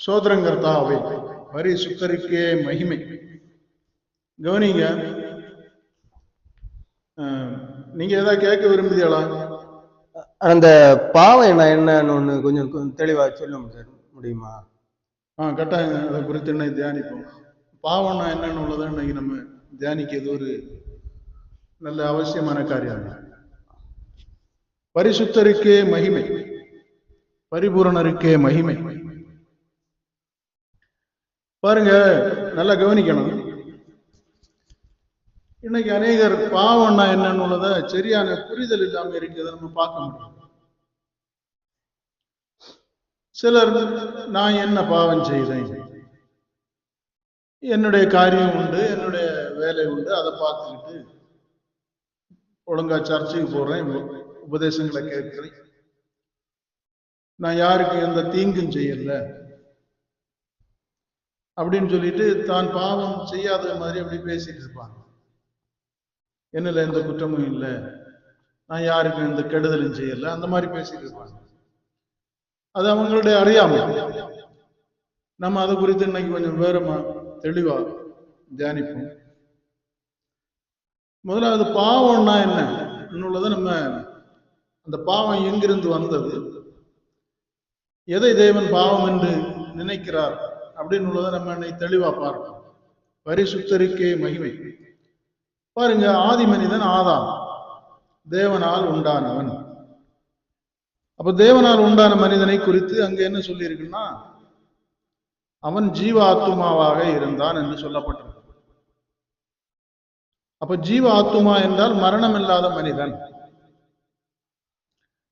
சோதரங்கர்த்தாவே பரிசுத்தருக்கே மகிமை. கவனிங்க, நீங்க ஏதாவது கேட்க விரும்புதீங்களா? அந்த பாவம் என்னன்னு ஒண்ணு கொஞ்சம் தெளிவா சொல்ல முடியுமா? கட்டாயம். அதை குறித்து என்ன தியானிப்போம். பாவம்னா என்னன்னு உள்ளதை இன்னைக்கு நம்ம தியானிக்கிறது ஒரு நல்ல அவசியமான காரியம். பரிசுத்தருக்கே மகிமை, பரிபூரணருக்கே மகிமை. பாருங்க, நல்லா கவனிக்கணும். இன்னைக்கு அநேகர் பாவம்னா என்னன்னு உள்ளதை சரியான புரிதல் இல்லாம இருக்கிறத நம்ம பார்க்க முடியும். சிலர், நான் என்ன பாவம் செய்தேன், என்னுடைய காரியம் உண்டு, என்னுடைய வேலை உண்டு, அதை பார்த்துக்கிட்டு ஒழுங்கா சர்ச்சைக்கு போறேன், உபதேசங்களை கேட்கிறேன், நான் யாருக்கு எந்த தீங்கும் செய்யல அப்படின்னு சொல்லிட்டு தான் பாவம் செய்யாத மாதிரி அப்படி பேசிட்டு இருப்பாங்க. என்னல எந்த குற்றமும் இல்லை, நான் யாருக்கும் எந்த கெடுதலும் செய்யல, அந்த மாதிரி பேசிட்டு இருப்பாங்க. அது அவங்களுடைய அறியாமை. நம்ம அதை குறித்து இன்னைக்கு கொஞ்சம் வேறமா தெளிவா தியானிப்போம். முதலாவது பாவம்னா என்ன, நம்ம அந்த பாவம் எங்கிருந்து வந்தது, எதை தேவன் பாவம் என்று நினைக்கிறார் அப்படின்னு உள்ளதை நம்ம இன்னைக்கு தெளிவா பார்ப்போம். பரிசுத்தருக்கே மகிமை. பாருங்க, ஆதி மனிதன் ஆதாம் தேவனால் உண்டானவன். அப்ப தேவனால் உண்டான மனிதனை குறித்து அங்க என்ன சொல்லி இருக்குன்னா, அவன் ஜீவ ஆத்துமாவாக இருந்தான் என்று சொல்லப்பட்டிருக்கு. அப்ப ஜீவ ஆத்துமா என்றால் மரணம் இல்லாத மனிதன்.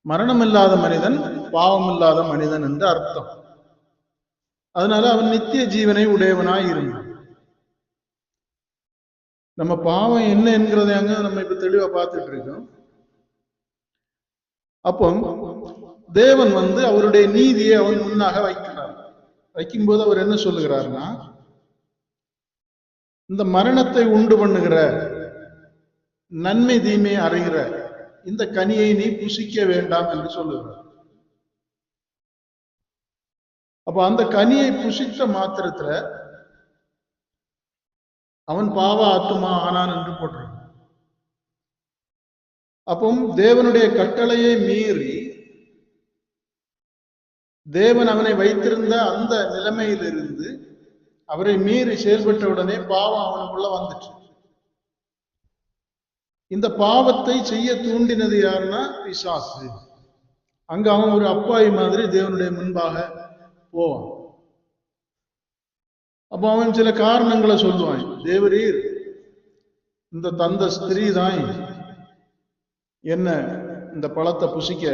மரணம் இல்லாத மனிதன் பாவம் இல்லாத மனிதன் என்று அர்த்தம். அதனால அவன் நித்திய ஜீவனை உடையவனாய் இருந்தான். நம்ம பாவம் என்ன என்கிறத அங்க நம்ம இப்ப தெளிவா பார்த்துட்டு இருக்கோம். அப்போ தேவன் அவருடைய நீதியை அவன் முன்னாக வைக்கிறார். வைக்கும்போது அவர் என்ன சொல்லுகிறார்னா, இந்த மரணத்தை உண்டு பண்ணுகிற, நன்மை தீமை அறிகிற இந்த கனியை நீ புசிக்க வேண்டாம் என்று சொல்லுகிறார். அப்ப அந்த கனியை புசித்த மாத்திரத்துல அவன் பாவ ஆத்துமா ஆனான் என்று போட்டிருக்கான். அப்போ தேவனுடைய கட்டளையை மீறி தேவன் அவனை வைத்திருந்த அந்த நிலைமையிலிருந்து அவரை மீறி செயல்பட்ட உடனே பாவம் அவனுக்குள்ள வந்துச்சு. இந்த பாவத்தை செய்ய தூண்டினது யாருன்னா பிசாசு. அங்க அவன் ஒரு அப்பாவி மாதிரி தேவனுடைய முன்பாக போவான். அப்ப அவன் சில காரணங்களை சொல்லுவான். தேவரீர், இந்த தந்த ஸ்திரீ தான் என்ன இந்த பழத்தை புசிக்க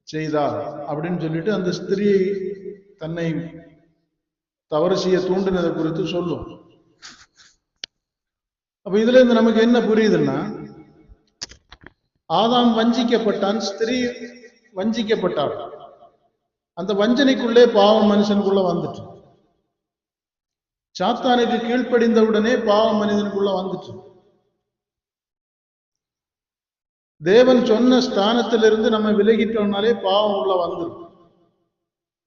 செய்தா அப்படின்னு சொல்லிட்டு அந்த ஸ்திரீயை தன்னை தவறு செய்ய தூண்டினதை குறித்து சொல்லும். அப்ப இதுல இருந்து நமக்கு என்ன புரியுதுன்னா, ஆதாம் வஞ்சிக்கப்பட்டான், ஸ்திரீ வஞ்சிக்கப்பட்டாள். அந்த வஞ்சனைக்குள்ளே பாவம் மனுஷனுக்குள்ள வந்துட்டு, சாத்தானுக்கு கீழ்ப்படிந்தவுடனே பாவம் மனிதனுக்குள்ள வந்துட்டு, தேவன் சொன்ன ஸ்தானத்திலிருந்து நம்ம விலகிட்டோம்னாலே பாவம் உள்ள வந்துடும்.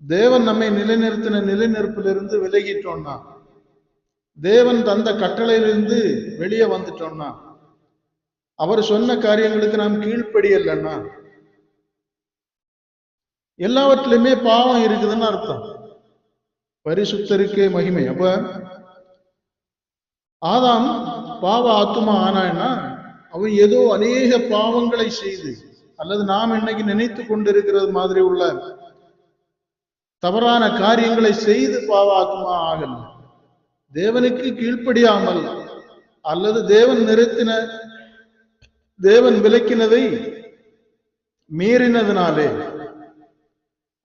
தேவன் நம்மை நிலைநிறுத்தின நிலைநிற்பிலிருந்து விலகிட்டோம்னா, தேவன் தந்த கட்டளையிலிருந்து வெளியே வந்துட்டோம்னா, அவர் சொன்ன காரியங்களுக்கு நாம் கீழ்ப்படியலைன்னா, எல்லாவற்றிலுமே பாவம் இருக்குதுன்னு அர்த்தம். பரிசுத்தருக்கே மகிமை. அப்ப ஆதாம் பாவ ஆத்துமா ஆனான்னா, அவன் ஏதோ அநேக பாவங்களை செய்து, அல்லது நாம் இன்னைக்கு நினைத்து கொண்டிருக்கிறது மாதிரி உள்ள தவறான காரியங்களை செய்து பாவ ஆத்மா ஆகல. தேவனுக்கு கீழ்ப்படியாமல், அல்லது தேவன் விலக்கினதை மீறினதுனாலே,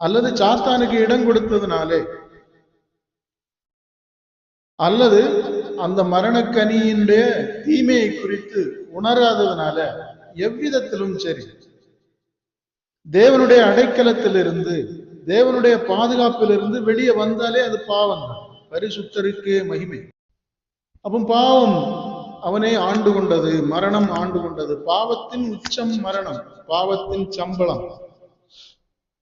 அல்லது சாத்தானுக்கு இடம் கொடுத்ததுனாலே, அல்லது அந்த மரணக்கனியினுடைய தீமையை குறித்து உணராததுனால, எவ்விதத்திலும் சரி தேவனுடைய அடைக்கலத்திலிருந்து, தேவனுடைய பாதுகாப்பிலிருந்து வெளியே வந்தாலே அது பாவம் தான். பரிசுத்தருக்கே மகிமை. அப்போ பாவம் அவனை ஆண்டு கொண்டது, மரணம் ஆண்டு கொண்டது. பாவத்தின் உச்சம் மரணம், பாவத்தின் சம்பளம்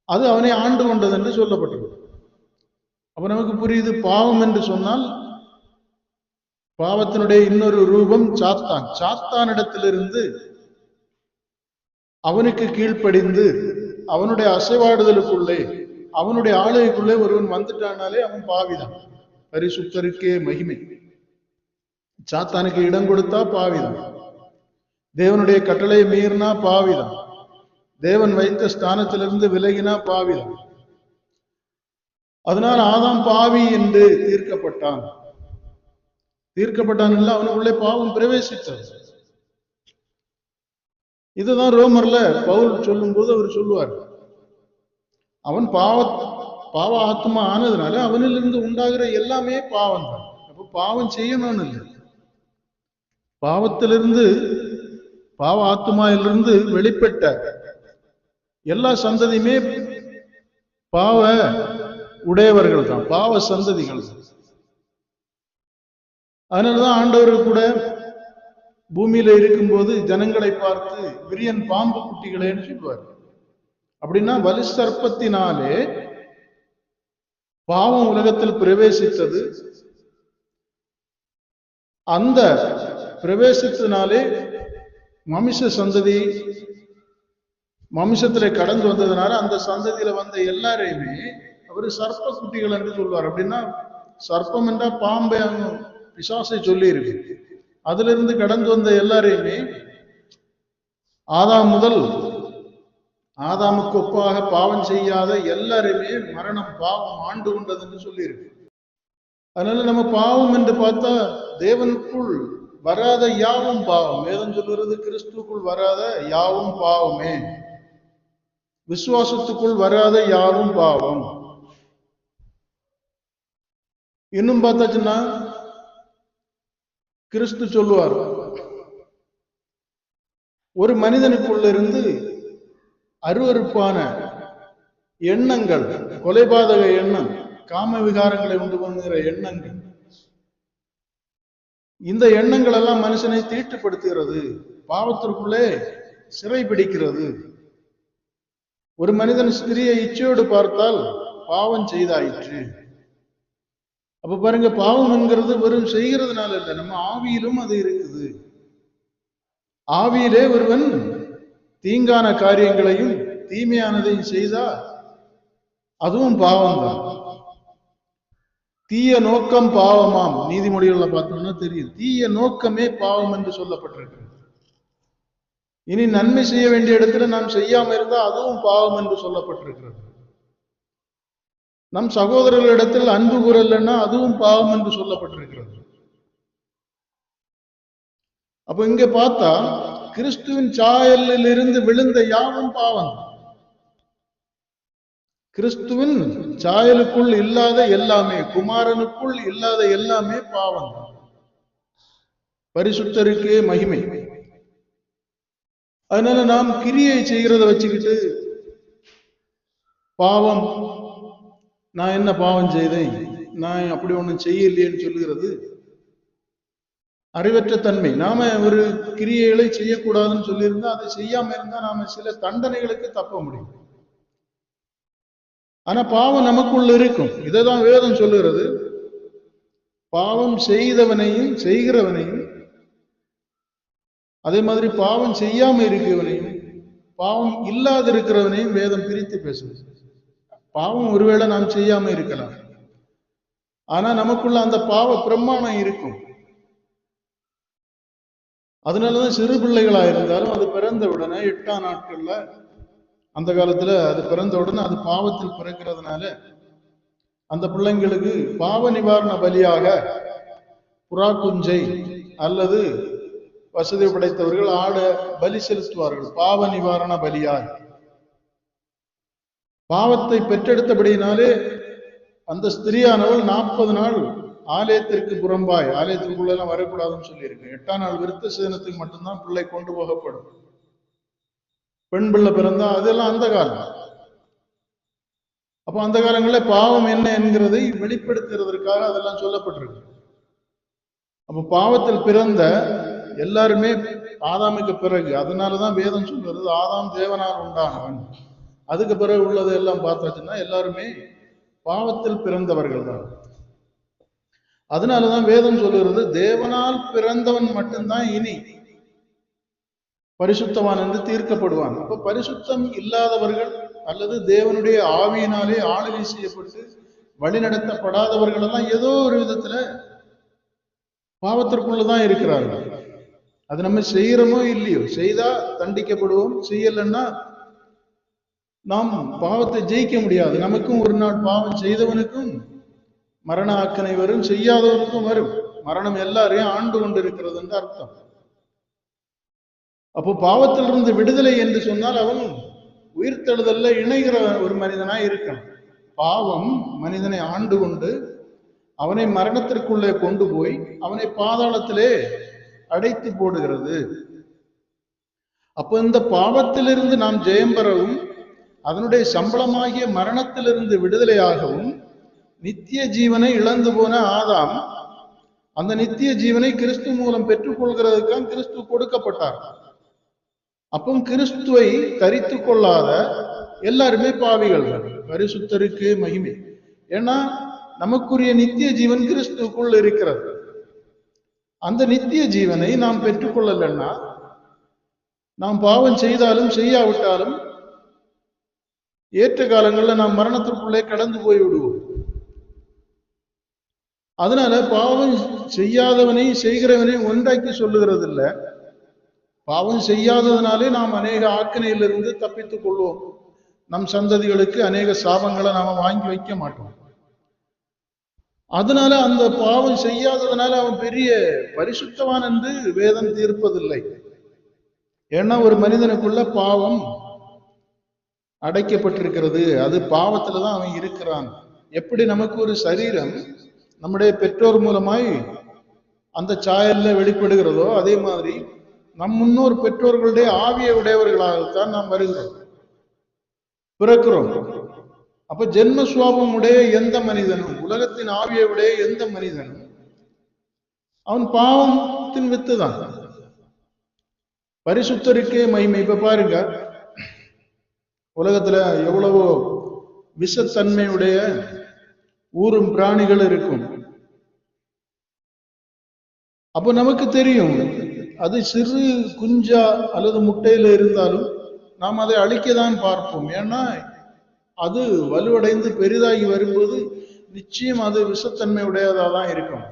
அது அவனை ஆண்டு கொண்டது என்று சொல்லப்பட்டது. அப்ப நமக்கு புரியுது, பாவம் என்று சொன்னால் பாவத்தினுடைய இன்னொரு ரூபம் சாத்தான். சாத்தானிடத்திலிருந்து அவனுக்கு கீழ்ப்படிந்து அவனுடைய அசைவாடுதலுக்குள்ளே அவனுடைய ஆளுகைக்குள்ளே ஒருவன் வந்துட்டானாலே அவன் பாவிதான். பரிசுத்தருக்கே மகிமை. சாத்தானுக்கு இடம் கொடுத்தா பாவிதான். தேவனுடைய கட்டளை மீறினா பாவிதான். தேவன் வைத்த ஸ்தானத்திலிருந்து விலகினா பாவிதான். அதனால் ஆதாம் பாவி என்று தீர்க்கப்பட்டான். தீர்க்கப்பட்டான் இல்ல, அவனுக்குள்ளே பாவம் பிரவேசித்தது. இதுதான் ரோமர்ல பவுல் சொல்லும் போது அவர் சொல்லுவார், அவன் பாவ ஆத்மா ஆனதுனால அவனிலிருந்து உண்டாகிற எல்லாமே பாவம் தான். அப்ப பாவம் செய்யணும்னு இல்லை. பாவத்திலிருந்து பாவ ஆத்மாவிலிருந்து வெளிப்பட்ட எல்லா சந்ததியுமே பாவ உடையவர்கள் தான், பாவ சந்ததிகள். அதனாலதான் ஆண்டவர் கூட பூமியில இருக்கும்போது ஜனங்களை பார்த்து விரியன் பாம்பு குட்டிகளேன்னு சொல்லுவார். அப்படின்னா வலு சர்ப்பத்தினாலே பாவம் உலகத்தில் பிரவேசித்தது. அந்த பிரவேசத்தினாலே மனுஷ சந்ததி மனுஷத்துல கடந்து வந்ததுனால அந்த சந்ததியில வந்த எல்லாரையுமே அவர் சர்ப்ப குட்டிகள் என்று சொல்வார். அப்படின்னா சர்ப்பம் என்றா பாம்பை பிசாசை சொல்லி இருக்கு. அதுல இருந்து கடந்து வந்த எல்லாரையுமே ஆதாம் முதல் ஆதாமுக்கு ஒப்பாக பாவம் செய்யாத எல்லாருமே மரணம் பாவம் ஆண்டு கொண்டதுன்னு சொல்லி இருக்கு. அதனால நம்ம பாவம் என்று பார்த்தா தேவனுக்குள் வராத யாவும் பாவம். வேதம் சொல்லுறது கிறிஸ்துக்குள் வராத யாவும் பாவமே, விசுவாசத்துக்குள் வராத யாவும் பாவம். இன்னும் பார்த்தாச்சுன்னா கிறிஸ்து சொல்லுவார், ஒரு மனிதனுக்குள்ள இருந்து அருவருப்பான எண்ணங்கள், கொலைபாதக எண்ணம், காம விகாரங்களை உண்டு பண்ணுகிற எண்ணங்கள், இந்த எண்ணங்கள் எல்லாம் மனுஷனை தீட்டுப்படுத்துகிறது, பாவத்திற்குள்ளே சிறை பிடிக்கிறது. ஒரு மனிதன் ஸ்திரியை இச்சையோடு பார்த்தால் பாவம் செய்தாயிற்று. அப்ப பாருங்க, பாவம் என்கிறது வெறும் செய்கிறதுனால இல்லை, நம்ம ஆவியிலும் அது இருக்குது. ஆவியிலே ஒருவன் தீங்கான காரியங்களையும் தீமையானதையும் செய்தா அதுவும் பாவம் தான். தீய நோக்கம் பாவமாம். நீதிமொழிகள்ல பார்த்தோம்னா தெரியும், தீய நோக்கமே பாவம் என்று சொல்லப்பட்டிருக்கு. இனி நன்மை செய்ய வேண்டிய இடத்துல நாம் செய்யாம இருந்தா அதுவும் பாவம் என்று சொல்லப்பட்டிருக்கிறது. நம் சகோதரர்களிடத்தில் அன்பு கூறலைன்னா அதுவும் பாவம் என்று சொல்லப்பட்டிருக்கிறது. அப்ப இங்க பார்த்தா கிறிஸ்துவின் சாயலில் இருந்து விழுந்த யாவும் பாவம். கிறிஸ்துவின் சாயலுக்குள் இல்லாத எல்லாமே, குமாரனுக்குள் இல்லாத எல்லாமே பாவம். பரிசுத்தருக்கே மகிமை. அதனால நாம் கிரியை செய்கிறத வச்சுக்கிட்டு பாவம், நான் என்ன பாவம் செய்தேன், நான் அப்படி ஒண்ணும் செய்யலையேன்னு சொல்லுகிறது அறிவற்ற தன்மை. நாம ஒரு கிரியைகளை செய்யக்கூடாதுன்னு சொல்லியிருந்தா அதை செய்யாம இருந்தா நாம சில தண்டனைகளுக்கு தப்ப முடியும். ஆனா பாவம் நமக்குள்ள இருக்கும். இதைதான் வேதம் சொல்லுகிறது, பாவம் செய்தவனையும் செய்கிறவனையும், அதே மாதிரி பாவம் செய்யாம இருக்கிறவனையும் பாவம் இல்லாத இருக்கிறவனையும் வேதம் பிரித்து பேசுது. பாவம் ஒருவேளை நாம் செய்யாம இருக்கலாம், ஆனா நமக்குள்ள அந்த பாவ பிரமாணம் இருக்கும். அதனாலதான் சிறு பிள்ளைகளா இருந்தாலும் அது பிறந்த உடனே 8ஆம் நாட்கள்ல, அந்த காலத்துல அது பிறந்த உடனே அது பாவத்தில் பிறக்கிறதுனால அந்த பிள்ளைங்களுக்கு பாவ நிவாரண பலியாக புறா குஞ்சை அல்லது வசதி படைத்தவர்கள் ஆடு பலி செலுத்துவார்கள். பாவ நிவாரண பலியாய் பாவத்தை பெற்றெடுத்தபடியினாலே அந்த ஸ்திரியானவள் 40 நாள் ஆலயத்திற்கு புறம்பாய், ஆலயத்திற்குள்ள எல்லாம் வரக்கூடாதுன்னு சொல்லியிருக்கு. 8ஆம் நாள் விருத்த சேதனத்துக்கு மட்டும்தான் பிள்ளை கொண்டு போகப்படும். பெண் பிள்ளை பிறந்தா அதெல்லாம் அந்த காலம். அப்ப அந்த காலங்களில் பாவம் என்ன என்கிறதை வெளிப்படுத்துறதற்காக அதெல்லாம் சொல்லப்பட்டிருக்கு. அப்ப பாவத்தில் பிறந்த எல்லாருமே ஆதாமுக்கு பிறகு, அதனாலதான் வேதம் சொல்றது ஆதாம் தேவனால் உண்டானவன். அதுக்கு பிறகு உள்ளது எல்லாம் பார்த்தாச்சுன்னா எல்லாருமே பாவத்தில் பிறந்தவர்கள் தான். அதனாலதான் வேதம் சொல்லுகிறது, தேவனால் பிறந்தவன் மட்டும்தான் இனி பரிசுத்தவான் என்று தீர்க்கப்படுவான். அப்ப பரிசுத்தம் இல்லாதவர்கள் அல்லது தேவனுடைய ஆவியினாலே ஆளுகை செய்யப்பட்டு வழிநடத்தப்படாதவர்கள் எல்லாம் ஏதோ ஒரு விதத்துல பாவத்திற்குள்ளதான் இருக்கிறார்கள். அது நம்ம செய்யறோமோ இல்லையோ, செய்தா தண்டிக்கப்படுவோம், செய்யலன்னா நாம் பாவத்தை ஜெயிக்க முடியாது. நமக்கும் ஒரு நாள் பாவம் செய்தவனுக்கும் மரண ஆக்கனை வரும், செய்யாதவனுக்கும் வரும். மரணம் எல்லாரையும் ஆண்டு கொண்டு இருக்கிறது என்று அர்த்தம். அப்போ பாவத்திலிருந்து விடுதலை என்று சொன்னால் அவன் உயிர்த்தெழுதல்ல இணைகிற ஒரு மனிதனாய் இருக்கணும். பாவம் மனிதனை ஆண்டு கொண்டு அவனை மரணத்திற்குள்ளே கொண்டு போய் அவனை பாதாளத்திலே அடைத்து போடுகிறது. அப்போ இந்த பாவத்திலிருந்து நாம் ஜெயம் பெறவும் அதனுடைய சம்பளமாகிய மரணத்திலிருந்து விடுதலையாகவும் நித்திய ஜீவனை இழந்து போன ஆதாம் அந்த நித்திய ஜீவனை கிறிஸ்து மூலம் பெற்றுக்கொள்கிறதுக்காக கிறிஸ்து கொடுக்கப்பட்டார். அப்போ கிறிஸ்துவை தரித்து கொள்ளாத எல்லாருமே பாவிகள். பரிசுத்தருக்கு மகிமை. ஏன்னா நமக்குரிய நித்திய ஜீவன் கிறிஸ்துக்குள் இருக்கிறது. அந்த நித்திய ஜீவனை நாம் பெற்றுக்கொள்ளலன்னா நாம் பாவம் செய்தாலும் செய்யாவிட்டாலும் ஏற்ற காலங்களில் நாம் மரணத்திற்குள்ளே கடந்து போய் விடுவோம். அதனால பாவம் செய்யாதவனை செய்கிறவனை ஒன்றாக்கி சொல்லுகிறது இல்லை. பாவம் செய்யாததுனாலே நாம் அநேக ஆக்கினையிலிருந்து தப்பித்துக் கொள்வோம். நம் சந்ததிகளுக்கு அநேக சாபங்களை நாம வாங்கி வைக்க மாட்டோம். அதனால அந்த பாவம் செய்யாததுனால அவன் பெரிய பரிசுத்தவான் என்று வேதம் தீர்ப்பதில்லை. ஏன்னா ஒரு மனிதனுக்குள்ள பாவம் அடைக்கப்பட்டிருக்கிறது. அது பாவத்துலதான் அவன் இருக்கிறான். எப்படி நமக்கு ஒரு சரீரம் நம்முடைய பெற்றோர் மூலமாய் அந்த சாயல்ல வெளிப்படுகிறதோ, அதே மாதிரி நம் முன்னோர் பெற்றோர்களுடைய ஆவியை உடையவர்களாகத்தான் நாம் வருகிறோம், பிறக்கிறோம். அப்ப ஜென்ம சுவாபம் உடைய எந்த மனிதனும், உலகத்தின் ஆவியை உடைய எந்த மனிதனும் அவன் பாவத்தின் வித்துதான். பரிசுத்தருக்கே மகிமை. இப்ப பாருங்க, உலகத்துல எவ்வளவோ விஷத்தன்மையுடைய ஊரும் பிராணிகள் இருக்கும். அப்போ நமக்கு தெரியும், அது சிறு குஞ்சா அல்லது முட்டையில இருந்தாலும் நாம் அதை அழிக்கதான் பார்ப்போம். ஏன்னா அது வலுவடைந்து பெரிதாகி வரும்போது நிச்சயம் அது விஷத்தன்மை உடையதாக தான் இருக்கும்.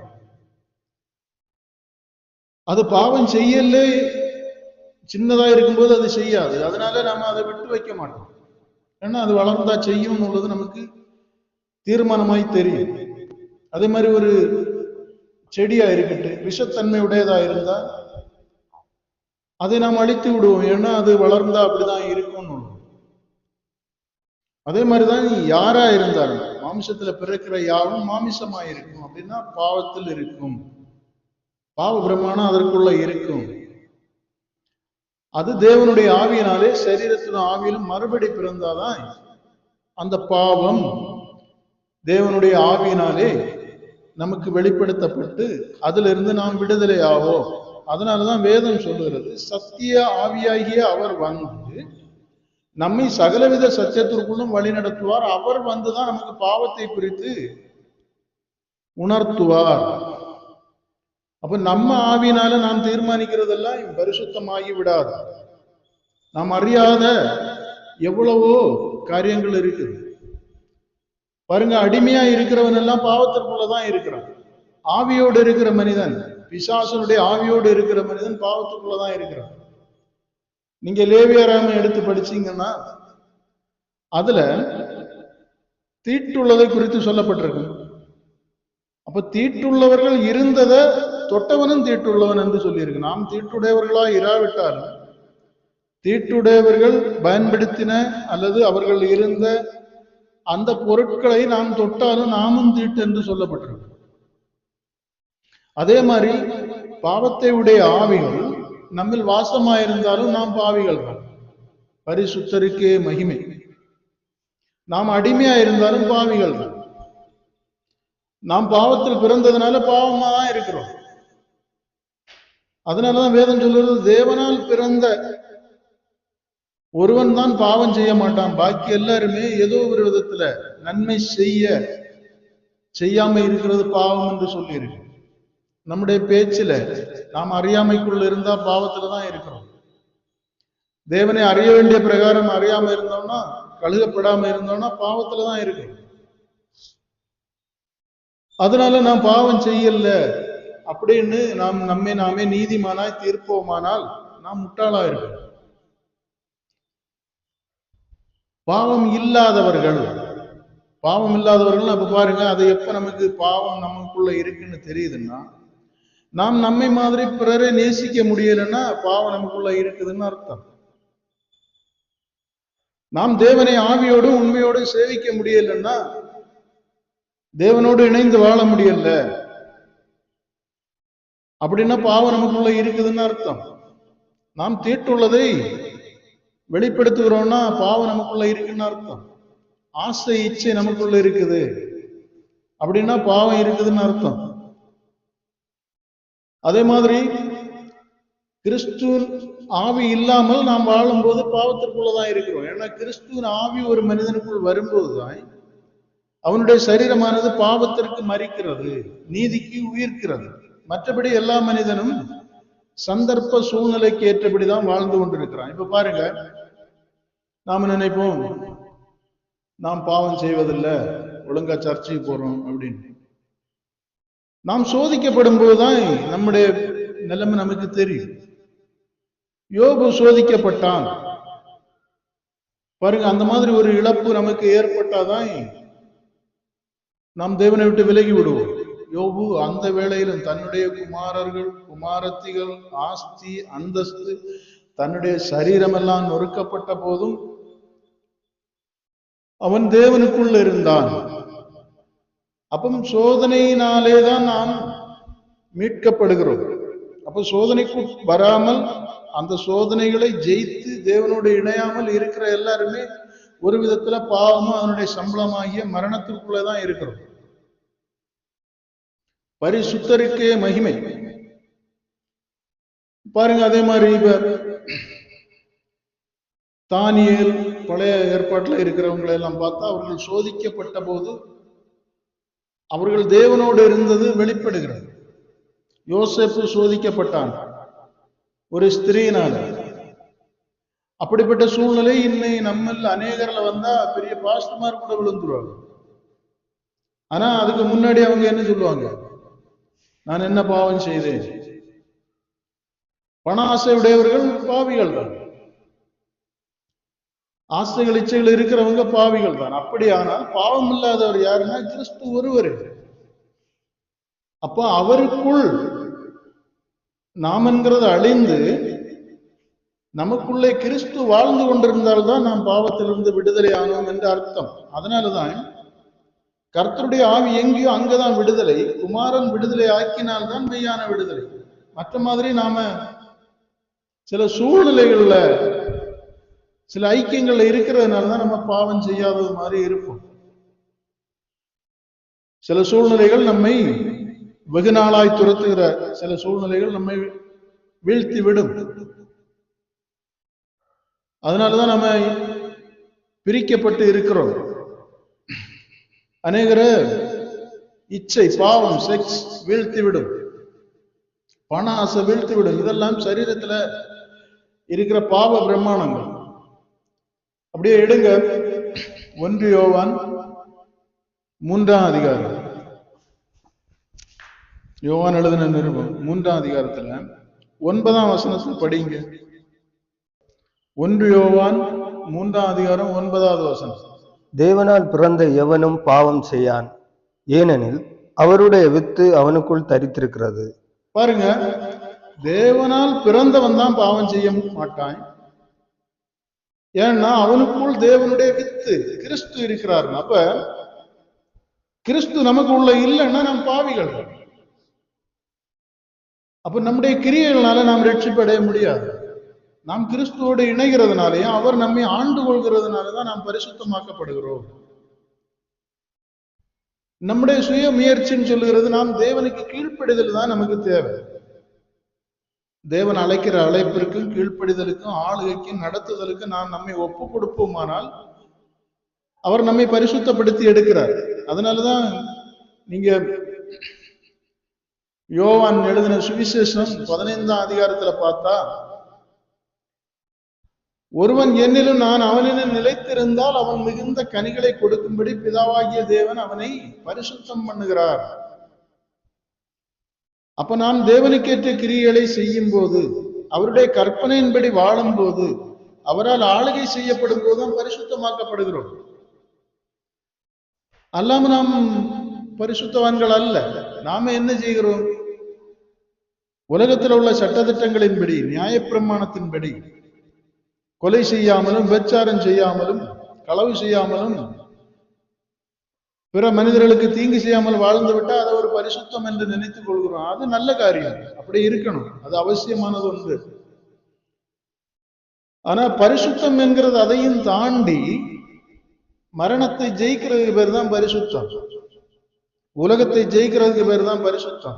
அது பாவம் செய்யல, சின்னதா இருக்கும்போது அது செய்யாது. அதனால நாம அதை விட்டு வைக்க மாட்டோம். ஏன்னா அது வளர்ந்தா செய்யும் உள்ளது நமக்கு தீர்மானமாய் தெரியும். அதே மாதிரி ஒரு செடியா இருக்கட்டு விஷத்தன்மை உடையதா இருந்தா அதை நாம் அழித்து விடுவோம். ஏன்னா அது வளர்ந்தா அப்படிதான் இருக்கும்னு. அதே மாதிரிதான் யாரா இருந்தாலும் மாமிசத்துல பிறக்கிற யாவும் மாமிசமா இருக்கும். அப்படின்னா பாவத்தில் இருக்கும், பாவ பிரமாணம் அதற்குள்ள இருக்கும். அது தேவனுடைய ஆவியினாலே சரீரத்திலும் ஆவியிலும் மறுபடி பிறந்தாதான் அந்த பாவம் தேவனுடைய ஆவியினாலே நமக்கு வெளிப்படுத்தப்பட்டு அதிலிருந்து நாம் விடுதலை ஆவோம். அதனாலதான் வேதம் சொல்லுகிறது, சத்திய ஆவியாகிய அவர் வந்து நம்மை சகலவித சத்தியத்திற்குள்ளும் வழி நடத்துவார். அவர் வந்துதான் நமக்கு பாவத்தை குறித்து உணர்த்துவார். அப்ப நம்ம ஆவியினால நாம் தீர்மானிக்கிறதெல்லாம் பரிசுத்தமாகி விடாது. நாம் அறியாத எவ்வளவோ காரியங்கள் இருக்குது. பாருங்க, அடிமையா இருக்கிறவன் எல்லாம் பாவத்திற்குள்ளதான் இருக்கிறான். ஆவியோடு இருக்கிற மனிதன், பிசாசனுடைய ஆவியோடு இருக்கிற மனிதன் பாவத்துக்குள்ளதான் இருக்கிறான். நீங்க லேவியராம எடுத்து படிச்சீங்கன்னா அதுல தீட்டுள்ளதை குறித்து சொல்லப்பட்டிருக்கு. அப்ப தீட்டுள்ளவர்கள் இருந்ததை தொட்டவனும் தீட்டுள்ளவன் என்று சொல்லியிருக்கு. நாம் தீட்டுடையவர்களா இராவிட்டாலும் தீட்டுடையவர்கள் பயன்படுத்தின அல்லது அவர்கள் இருந்த அந்த பொருட்களை நாம் தொட்டாலும் நாமும் தீட்டு என்று சொல்லப்பட்டிருக்கு. அதே மாதிரி பாவத்தை உடைய ஆவிகள் நம்மில் வாசமாயிருந்தாலும் நாம் பாவிகள் தான். பரிசுத்தருக்கே மகிமை. நாம் அடிமையா இருந்தாலும் பாவிகள் தான். நாம் பாவத்தில் பிறந்ததுனால பாவமா தான் இருக்கிறோம். அதனாலதான் வேதம் சொல்றது, தேவனால் பிறந்த ஒருவன் தான் பாவம் செய்ய மாட்டான், பாக்கி எல்லாருமே ஏதோ ஒரு விதத்துல நன்மை செய்யாம இருக்கிறது பாவம் என்று சொல்லி இருக்கு. நம்முடைய பேச்சுல நாம் அறியாமைக்குள்ள இருந்தா பாவத்துலதான் இருக்கிறோம். தேவனை அறிய வேண்டிய பிரகாரம் அறியாம இருந்தோம்னா, கழுகப்படாம இருந்தோம்னா பாவத்துலதான் இருக்கிறோம். அதனால நாம் பாவம் செய்யல அப்படின்னு நாம் நம்மை நாமே நீதிமானாய் தீர்ப்போமானால் நாம் முட்டாளா இருக்கிறோம். பாவம் இல்லாதவர்கள் அப்ப பாருங்க, அது எப்ப நமக்கு பாவம் நமக்குள்ள இருக்குன்னு தெரியுதுன்னா, நாம் நம்மை மாதிரி பிறரை நேசிக்க முடியலன்னா பாவம் நமக்குள்ள இருக்குதுன்னு அர்த்தம். நாம் தேவனை ஆவியோடு உண்மையோடு சேவிக்க முடியலன்னா, தேவனோடு இணைந்து வாழ முடியல அப்படின்னா பாவம் நமக்குள்ள இருக்குதுன்னு அர்த்தம். நாம் தீட்டுள்ளதை வெளிப்படுத்துகிறோம்னா பாவம் நமக்குள்ள இருக்குன்னு அர்த்தம். ஆசை இச்சை நமக்குள்ள இருக்குது அப்படின்னா பாவம் இருக்குதுன்னு அர்த்தம். அதே மாதிரி கிறிஸ்துவின் ஆவி இல்லாமல் நாம் வாழும்போது பாவத்திற்குள்ளதான் இருக்கிறோம். ஏன்னா கிறிஸ்துவின் ஆவி ஒரு மனிதனுக்குள் வரும்போதுதான் அவனுடைய சரீரமானது பாவத்திற்கு மரிக்கிறது, நீதிக்கு உயிர்க்கிறது. மற்றபடி எல்லா மனிதனும் சந்தர்ப்ப சூழ்நிலைக்கு ஏற்றபடிதான் வாழ்ந்து கொண்டிருக்கிறான். இப்ப பாருங்க, நாம நினைப்போம் நாம் பாவம் செய்வதில்லை, ஒழுங்கா சர்ச்சைக்கு போறோம் அப்படின்னு. நாம் சோதிக்கப்படும் போதுதான் நம்முடைய நிலைமை நமக்கு தெரியும். யோபு சோதிக்கப்பட்டான் பாருங்க. அந்த மாதிரி ஒரு இழப்பு நமக்கு ஏற்பட்டாதான் நாம் தேவனை விட்டு விலகி விடுவோம். யோபு அந்த வேளையிலும் தன்னுடைய குமாரர்கள், குமாரத்திகள், ஆஸ்தி, அந்தஸ்து, தன்னுடைய சரீரம் எல்லாம் நொறுக்கப்பட்ட போதும் அவன் தேவனுக்குள்ள இருந்தான். அப்போ சோதனையினாலேதான் நாம் மீட்கப்படுகிறோம். அப்போ சோதனைக்கு வராமல் அந்த சோதனைகளை ஜெயித்து தேவனோடு இணையாமல் இருக்கிற எல்லாருமே ஒரு விதத்துல பாவமும் அதனுடைய சம்பளமாகிய மரணத்திற்குள்ளதான் இருக்கிறோம். பரிசுத்தருக்கே மகிமை. பாருங்க, அதே மாதிரி இப்ப தானியேல் பழைய ஏற்பாட்டில் இருக்கிறவங்களை எல்லாம் பார்த்தா அவர்கள் சோதிக்கப்பட்ட போது அவர்கள் தேவனோடு இருந்தது வெளிப்படுகிறது. யோசேப்பு சோதிக்கப்பட்டான் ஒரு ஸ்திரீனால. அப்படிப்பட்ட சூழ்நிலை இன்னை நம்மள அநேகர்ல வந்தா பெரிய பாஸ்டர்மார் கூட விழுந்துருவாங்க. ஆனா அதுக்கு முன்னாடி அவங்க என்ன சொல்லுவாங்க? நான் என்ன பாவம் செய்தேன்? பண ஆசை உடையவர்கள் பாவிகள் தான், ஆசைகள் இச்சைகள் இருக்கிறவங்க பாவிகள் தான். அப்படியானால் பாவம் இல்லாதவர் யாருன்னா கிறிஸ்து ஒருவர். அப்ப அவருக்குள் நாம் என்கிறது அழிந்து நமக்குள்ளே கிறிஸ்து வாழ்ந்து கொண்டிருந்தால்தான் நாம் பாவத்திலிருந்து விடுதலை ஆனோம் என்று அர்த்தம். அதனாலதான் கர்த்தருடைய ஆவி எங்கேயோ அங்கதான் விடுதலை. குமாரன் விடுதலை ஆக்கினால்தான் மெய்யான விடுதலை. மற்ற மாதிரி நாம சில சூழ்நிலைகள்ல சில ஐக்கியங்கள்ல இருக்கிறதுனாலதான் நம்ம பாவம் செய்யாதது மாதிரி இருப்போம். சில சூழ்நிலைகள் நம்மை வெகு நாளாய் துரத்துகிற சில சூழ்நிலைகள் நம்மை வீழ்த்தி விடும். அதனாலதான் நம்ம பிரிக்கப்பட்டு இருக்கிறோம். அநேகர இச்சை, பாவம், செக்ஸ் வீழ்த்தி விடும், பண ஆசை வீழ்த்தி விடும். இதெல்லாம் சரீரத்துல இருக்கிற பாவ பிரமாணங்கள். அப்படியே எடுங்க 1 யோவான் 3ஆம் அதிகாரம். யோவான் எழுதின நிருபம் 3ஆம் அதிகாரத்துல 9ஆம் வசனத்தில் படிங்க. 1 யோவான் 3ஆம் அதிகாரம் 9வது வசனம். தேவனால் பிறந்த எவனும் பாவம் செய்யான், ஏனெனில் அவருடைய வித்து அவனுக்குள் தரித்திருக்கிறது. பாருங்க, தேவனால் பிறந்தவன் தான் பாவம் செய்ய மாட்டான். ஏன்னா அவனுக்குள் தேவனுடைய வித்து கிறிஸ்து இருக்கிறார். அப்ப கிறிஸ்து நமக்கு உள்ள இல்லைன்னா நாம் பாவிகள். அப்ப நம்முடைய கிரியைகளால நாம் ரட்சிப்படைய முடியாது. நாம் கிறிஸ்துவோடு இணைகிறதுனாலையும் அவர் நம்மை ஆண்டு கொள்கிறதுனாலதான் நாம் பரிசுத்தமாக்கப்படுகிறோம். நம்முடைய சுய முயற்சின்னு சொல்லுகிறது நாம் தேவனுக்கு கீழ்ப்படிதல் தான் நமக்கு தேவை. தேவன் அழைக்கிற அழைப்பிற்கும் கீழ்ப்படிதலுக்கும் ஆளுகைக்கும் நடத்துதலுக்கும் நாம் நம்மை ஒப்பு கொடுப்போமானால் அவர் நம்மை பரிசுத்தப்படுத்தி எடுக்கிறார். அதனாலதான் நீங்க யோவான் எழுதின சுவிசேஷம் 15ஆம் அதிகாரத்துல பார்த்தா, ஒருவன் என்னிலும் நான் அவனிலும் நிலைத்திருந்தால் அவன் மிகுந்த கனிகளை கொடுக்கும்படி பிதாவாகிய தேவன் அவனை பரிசுத்தம் பண்ணுகிறார். அப்ப நாம் தேவனுக்கேற்ற கிரியைகளை செய்யும் போது, அவருடைய கற்பனையின்படி வாழும் போது, அவரால் ஆளுகை செய்யப்படும் போதுதான் பரிசுத்தமாக்கப்படுகிறோம். அல்லாம நாம் பரிசுத்தவான்கள் அல்ல. நாம என்ன செய்கிறோம்? உலகத்தில் உள்ள சட்டத்திட்டங்களின்படி, நியாயப்பிரமாணத்தின்படி கொலை செய்யாமலும், விபச்சாரம் செய்யாமலும், களவு செய்யாமலும், பிற மனிதர்களுக்கு தீங்கு செய்யாமல் வாழ்ந்து விட்டா அதை ஒரு பரிசுத்தம் என்று நினைத்துக் கொள்கிறோம். அது நல்ல காரியம், அப்படி இருக்கணும், அது அவசியமானது ஒன்று. ஆனா பரிசுத்தம் என்கிறது அதையும் தாண்டி மரணத்தை ஜெயிக்கிறதுக்கு பேர் தான் பரிசுத்தம். உலகத்தை ஜெயிக்கிறதுக்கு பேர் தான் பரிசுத்தம்.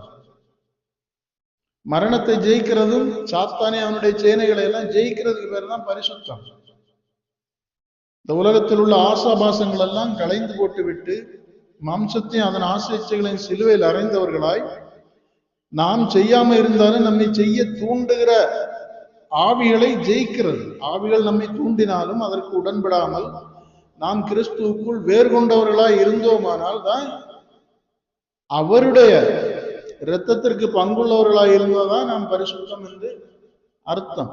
மரணத்தை ஜெயிக்கிறதும் சாத்தானே அவனுடைய சேனைகளை எல்லாம் ஜெயிக்கிறதுக்கு பேர் தான் பரிசுத்தம். இந்த உலகத்தில் உள்ள ஆசாபாசங்கள் எல்லாம் களைந்து போட்டு விட்டு மாம்சத்தையும் அதன் ஆசைச்சைகளின் சிலுவையில் அறைந்தவர்களாய், நாம் செய்யாம இருந்தாலும் நம்மை செய்ய தூண்டுகிற ஆவிகளை ஜெயிக்கிறது. ஆவிகள் நம்மை தூண்டினாலும் அதற்கு உடன்படாமல் நாம் கிறிஸ்துவுக்குள் வேறு கொண்டவர்களாய் இருந்தோமானால் தான், அவருடைய இரத்தத்திற்கு பங்குள்ளவர்களாய் இருந்ததான் நாம் பரிசுத்தம் என்று அர்த்தம்.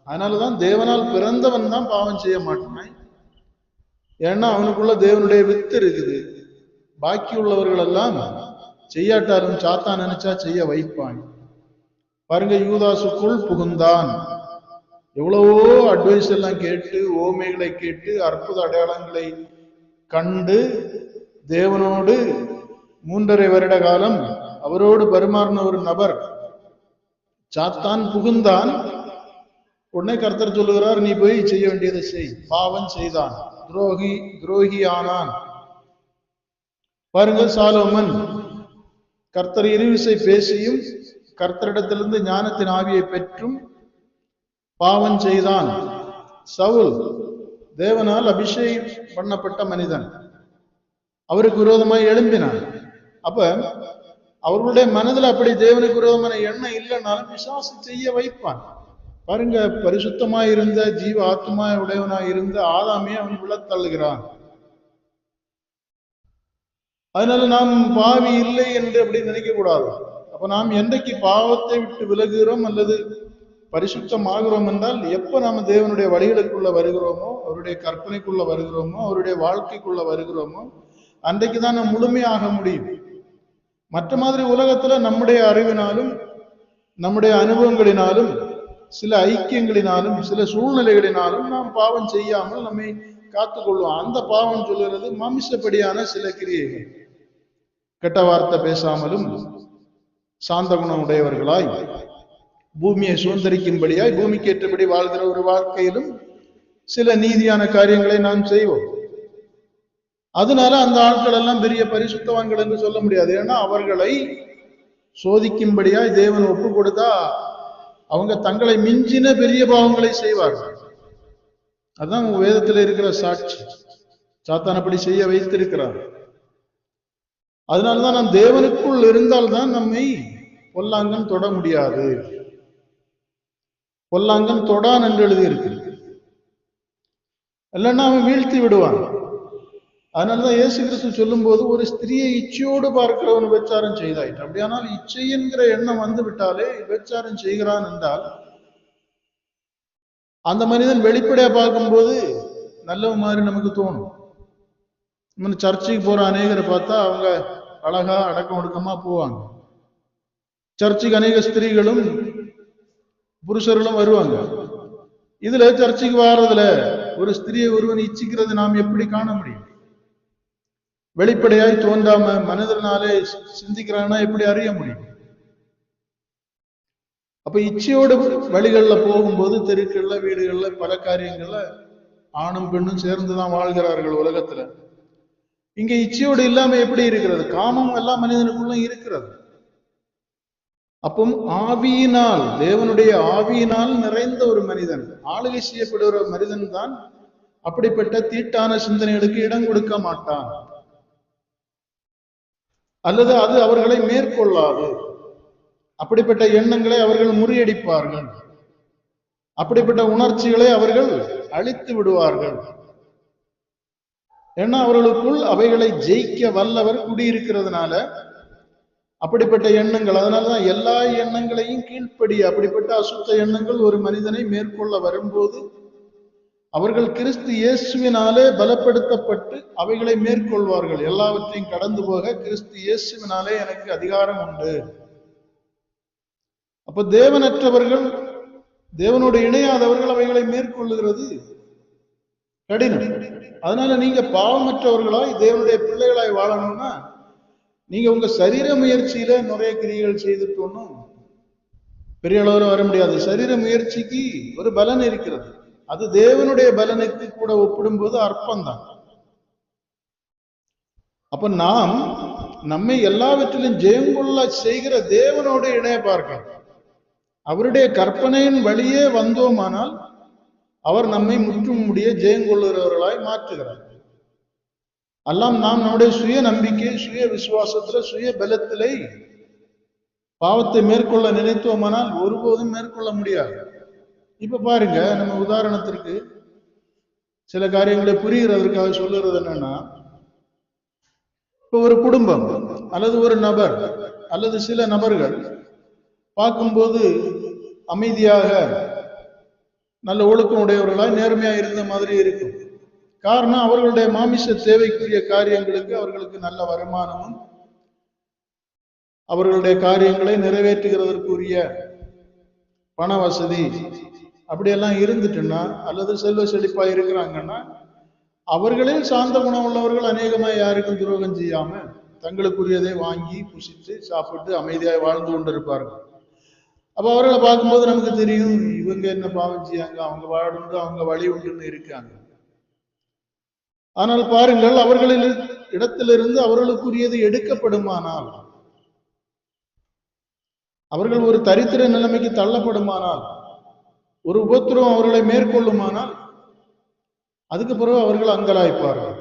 அதனாலதான் தேவனால் பிறந்தவன் தான் பாவம் செய்ய மாட்டான். ஏன்னா அவனுக்குள்ள தேவனுடைய வித்து இருக்குது. பாக்கி உள்ளவர்கள் எல்லாம் செய்யாட்டாலும் சாத்தான் நினைச்சா செய்ய வைப்பான். பாருங்க, யூதாசுக்குள் புகுந்தான். எவ்வளவோ அட்வைஸ் எல்லாம் கேட்டு, ஓமைகளை கேட்டு, அற்புத அடையாளங்களை கண்டு, தேவனோடு 3.5 வருட காலம் அவரோடு பரிமாறின ஒரு நபர் சாத்தான் புகுந்தான். உடனே கர்த்தர் சொல்லுகிறார், நீ போய் செய்ய வேண்டியதை செய். பாவம் செய்தான், துரோகி ஆனான். பாருங்க, சாலோமன் கர்த்தர் இருவிசை பேசியும் கர்த்தரிடத்திலிருந்து ஞானத்தின் ஆவியை பெற்றும் பாவம் செய்தான். சவுல் தேவனால் அபிஷேகம் பண்ணப்பட்ட மனிதன், அவருக்கு விரோதமாய் எழும்பினான். அப்ப அவர்களுடைய மனதில் அப்படி தேவனுக்கு விரோதமான எண்ணம் இல்லைனாலும் பிசாசு செய்ய வைப்பான். பாருங்க, பரிசுத்தமாய் இருந்த ஜீவ ஆத்மா உடையவனாய் இருந்த ஆதாமே அவன் விழத்தள்ளுகிறான். அதனால நாம் பாவி இல்லை என்று அப்படி நினைக்க கூடாது. அப்ப நாம் என்றைக்கு பாவத்தை விட்டு விலகுகிறோம் அல்லது பரிசுத்தம் ஆகிறோம் என்றால், எப்ப நாம தேவனுடைய வழிகளுக்குள்ள வருகிறோமோ, அவருடைய கற்பனைக்குள்ள வருகிறோமோ, அவருடைய வாழ்க்கைக்குள்ள வருகிறோமோ, அன்றைக்குதான் நாம் முழுமையாக முடியும். மற்ற மாதிரி உலகத்துல நம்முடைய அறிவினாலும் நம்முடைய அனுபவங்களினாலும் சில ஐக்கியங்களினாலும் சில சூழ்நிலைகளினாலும் நாம் பாவம் செய்யாமல் நம்மை காத்துக்கொள்வோம். அந்த பாவம் சொல்லுறது மாமிசப்படியான சில கிரியைகள். கெட்ட வார்த்தை பேசாமலும் சாந்த குணம் உடையவர்களாய் பூமியை சுதந்திரிக்கும்படியாய் பூமிக்கு ஏற்றபடி வாழ்கிற ஒரு வாழ்க்கையிலும் சில நீதியான காரியங்களை நாம் செய்வோம். அதனால அந்த ஆட்கள் எல்லாம் பெரிய பரிசுத்தவான்கள் என்று சொல்ல முடியாது. ஏன்னா அவர்களை சோதிக்கும்படியாய் தேவன் ஒப்பு கொடுத்தா அவங்க தங்களை மிஞ்சின பெரிய பாவங்களை செய்வார்கள். அதுதான் வேதத்தில் இருக்கிற சாட்சி. சாத்தான் அப்படி செய்ய வைத்திருக்கிறார். அதனால்தான் நாம் தேவனுக்குள் இருந்தால்தான் நம்மை பொல்லாங்கன் தொட முடியாது. பொல்லாங்கன் தொடான் என்று எழுதியிருக்கு. இல்லைன்னா அவன் வீழ்த்தி விடுவான். அதனாலதான் இயேசு கிறிஸ்து சொல்லும் போது, ஒரு ஸ்திரியை இச்சையோடு பார்க்கிறவன் விபச்சாரம் செய்தாயிற்று. அப்படியானால் இச்சை என்கிற எண்ணம் வந்து விட்டாலே விபச்சாரம் செய்கிறான் என்றால், அந்த மனிதன் வெளிப்படையா பார்க்கும்போது நல்ல மாதிரி நமக்கு தோணும். நம்ம சர்ச்சைக்கு போற அநேகரை பார்த்தா அவங்க அழகா அடக்கம் ஒடுக்கமா போவாங்க. சர்ச்சைக்கு அநேக ஸ்திரீகளும் புருஷர்களும் வருவாங்க. இதுல சர்ச்சைக்கு வாரதுல ஒரு ஸ்திரியை ஒருவன் இச்சிக்கிறது நாம் எப்படி காண முடியும்? வெளிப்படையாய் தோன்றாம மனிதனாலே சிந்திக்கிறான்னா எப்படி அறிய முடியும்? அப்ப இச்சையோடு வழிகள்ல போகும்போது தெருக்கள்ல வீடுகள்ல பல காரியங்கள்ல ஆணும் பெண்ணும் சேர்ந்துதான் வாழ்கிறார்கள் உலகத்துல. இங்க இச்சையோடு இல்லாம எப்படி இருக்கிறது? காமம் எல்லாம் மனிதனுக்குள்ள இருக்கிறது. அப்போ ஆவியினால், தேவனுடைய ஆவியினால் நிறைந்த ஒரு மனிதன், ஆளுகை செய்யப்படுகிற ஒரு மனிதன் தான் அப்படிப்பட்ட தீட்டான சிந்தனைகளுக்கு இடம் கொடுக்க மாட்டான், அல்லது அது அவர்களை மேற்கொள்ளாது. அப்படிப்பட்ட எண்ணங்களை அவர்கள் முறியடிப்பார்கள், அப்படிப்பட்ட உணர்ச்சிகளை அவர்கள் அழித்து விடுவார்கள். ஏன்னா அவர்களுக்குள் அவைகளை ஜெயிக்க வல்லவர் குடியிருக்கிறதுனால அப்படிப்பட்ட எண்ணங்கள். அதனாலதான் எல்லா எண்ணங்களையும் கீழ்ப்படி, அப்படிப்பட்ட அசுத்த எண்ணங்கள் ஒரு மனிதனை மேற்கொள்ள வரும்போது அவர்கள் கிறிஸ்து இயேசுவினாலே பலப்படுத்தப்பட்டு அவைகளை மேற்கொள்வார்கள். எல்லாவற்றையும் கடந்து போக கிறிஸ்து இயேசுவினாலே எனக்கு அதிகாரம் உண்டு. அப்ப தேவனற்றவர்கள், தேவனோடு இணையாதவர்கள் அவைகளை மேற்கொள்ளுகிறது கடினம். அதனால நீங்க பாவமற்றவர்களாய் தேவனுடைய பிள்ளைகளாய் வாழணும்னா நீங்க உங்க சரீர முயற்சியில நிறைய கிரியைகள் செய்துட்டு ஒன்றும் பெரிய அளவில் வர முடியாது. சரீர முயற்சிக்கு ஒரு பலன் இருக்கிறது, அது தேவனுடைய பலனுக்கு கூட ஒப்பிடும்போது அற்பம்தான். அப்ப நாம் நம்மை எல்லாவற்றிலும் ஜெயங்கொள்ள செய்கிற தேவனோடு இணைய பார்க்க, அவருடைய கற்பனையின் வழியே வந்தோமானால் அவர் நம்மை முற்றும் முடிய ஜெயங்கொள்ளுகிறவர்களாய் மாற்றுகிறார். எல்லாம் நாம் நம்முடைய சுய நம்பிக்கை, சுய விசுவாசத்துல, சுய பலத்திலே பாவத்தை மேற்கொள்ள நினைத்தோமானால் ஒருபோதும் மேற்கொள்ள முடியாது. இப்ப பாருங்க, நம்ம உதாரணத்திற்கு சில காரியங்களை புரிகிறதற்காக சொல்லுறது என்னன்னா, இப்ப ஒரு குடும்பம் அல்லது ஒரு நபர் அல்லது சில நபர்கள் பார்க்கும்போது அமைதியாக நல்ல ஒழுக்கம் உடையவர்களாய் நேர்மையா இருந்த மாதிரி இருக்கும். காரணம், அவர்களுடைய மாமிச தேவைக்குரிய காரியங்களுக்கு அவர்களுக்கு நல்ல வருமானமும் அவர்களுடைய காரியங்களை நிறைவேற்றுகிறதற்குரிய பண வசதி அப்படியெல்லாம் இருந்துட்டுன்னா, அல்லது செல்வ செழிப்பா இருக்கிறாங்கன்னா, அவர்களில் சார்ந்த குணம் உள்ளவர்கள் அநேகமாக யாருக்கும் துரோகம் செய்யாம தங்களுக்குரியதை வாங்கி புசித்து சாப்பிட்டு அமைதியாக வாழ்ந்து கொண்டிருப்பார்கள். அப்ப அவர்களை பார்க்கும்போது நமக்கு தெரியும், இவங்க என்ன பாவம் செய்யாங்க, அவங்க வாழுண்டு அவங்க வழி உண்டுன்னு இருக்காங்க. ஆனால் பாருங்கள், அவர்களில் இடத்திலிருந்து அவர்களுக்குரியது எடுக்கப்படுமானால், அவர்கள் ஒரு தரித்திர நிலைமைக்கு தள்ளப்படுமானால், ஒரு உபத்திரம் அவர்களை மேற்கொள்ளுமானால், அதுக்கு பிறகு அவர்கள் அங்கலாய்ப்பார்கள்,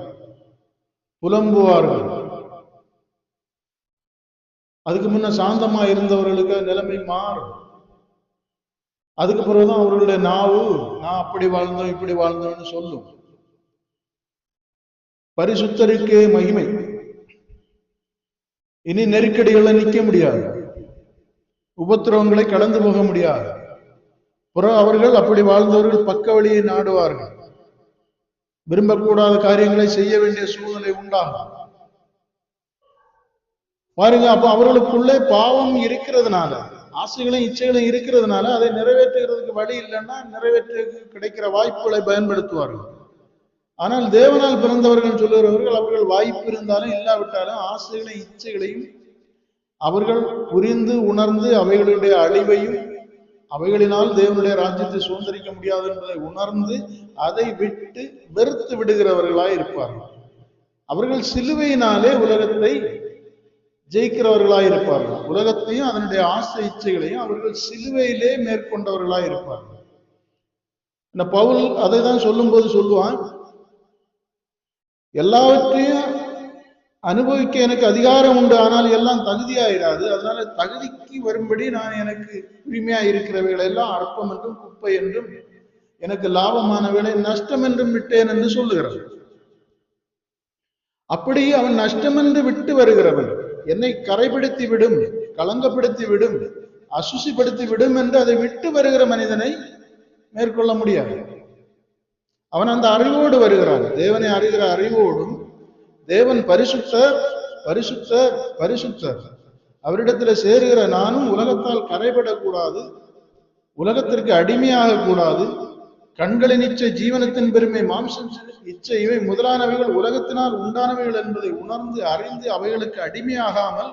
புலம்புவார்கள். அதுக்கு முன்ன சாந்தமா இருந்தவர்களுக்கு நிலைமை மாறும். அதுக்கு பிறகுதான் அவர்களுடைய நாவு நான் அப்படி வாழ்ந்தோம் இப்படி வாழ்ந்தோம்னு சொல்லும். பரிசுத்தருக்கே மகிமை. இனி நெருக்கடிகளை நிற்க முடியாது, உபத்திரவங்களை கடந்து போக முடியாது. பிறகு அவர்கள் அப்படி வாழ்ந்தவர்கள் பக்க வழியை நாடுவார்கள், விரும்பக்கூடாத காரியங்களை செய்ய வேண்டிய சூழ்நிலை உண்டாகும். பாருங்க, அப்ப அவர்களுக்குள்ளே பாவம் இருக்கிறதுனால, ஆசைகளும் இச்சைகளும் இருக்கிறதுனால அதை நிறைவேற்றுகிறதுக்கு வழி இல்லைன்னா நிறைவேற்ற கிடைக்கிற வாய்ப்புகளை பயன்படுத்துவார்கள். ஆனால் தேவனால் பிறந்தவர்கள் சொல்லுகிறவர்கள், அவர்கள் வாய்ப்பு இருந்தாலும் இல்லாவிட்டாலும் ஆசைகளையும் இச்சைகளையும் அவர்கள் புரிந்து உணர்ந்து அவைகளுடைய அழிவையும் அவைகளினால் தேவனுடைய ராஜ்யத்தை சுதந்திரிக்க முடியாது என்பதை உணர்ந்து அதை விட்டு வெறுத்து விடுகிறவர்களாய் இருப்பார்கள். அவர்கள் சிலுவையினாலே உலகத்தை ஜெயிக்கிறவர்களாய் இருப்பார்கள். உலகத்தையும் அதனுடைய ஆசை இச்சைகளையும் அவர்கள் சிலுவையிலே மேற்கொண்டவர்களாய் இருப்பார்கள். இந்த பவுல் அதை தான் சொல்லும் போது சொல்லுவான், எல்லாவற்றையும் அனுபவிக்க எனக்கு அதிகாரம் உண்டு, ஆனால் எல்லாம் தகுதியாயிராது. அதனால தகுதிக்கு வரும்படி நான் எனக்கு உரிமையா இருக்கிறவைகளை எல்லாம் அற்பம் என்றும் குப்பை என்றும் எனக்கு லாபமானவைகளை நஷ்டம் என்றும் விட்டேன் என்று சொல்லுகிறான். அப்படி அவன் நஷ்டம் என்று விட்டு வருகிறவன், என்னை கரைப்படுத்தி விடும், களங்கப்படுத்தி விடும், அசுசிப்படுத்தி விடும் என்று அதை விட்டு வருகிற மனிதனை மேற்கொள்ள முடியாது. அவன் அந்த அறிவோடு வருகிறான், தேவனை அறிகிற அறிவோடும், தேவன் பரிசுத்தர் பரிசுத்தர் பரிசுத்தர், அவரிடத்துல சேருகிற நானும் உலகத்தால் கரைபடக்கூடாது, உலகத்திற்கு அடிமையாக கூடாது, கண்களின் இச்சை ஜீவனத்தின் பெருமை மாம்சம் இச்சை இவை முதலானவைகள் உலகத்தினால் உண்டானவைகள் என்பதை உணர்ந்து அறிந்து அவைகளுக்கு அடிமையாகாமல்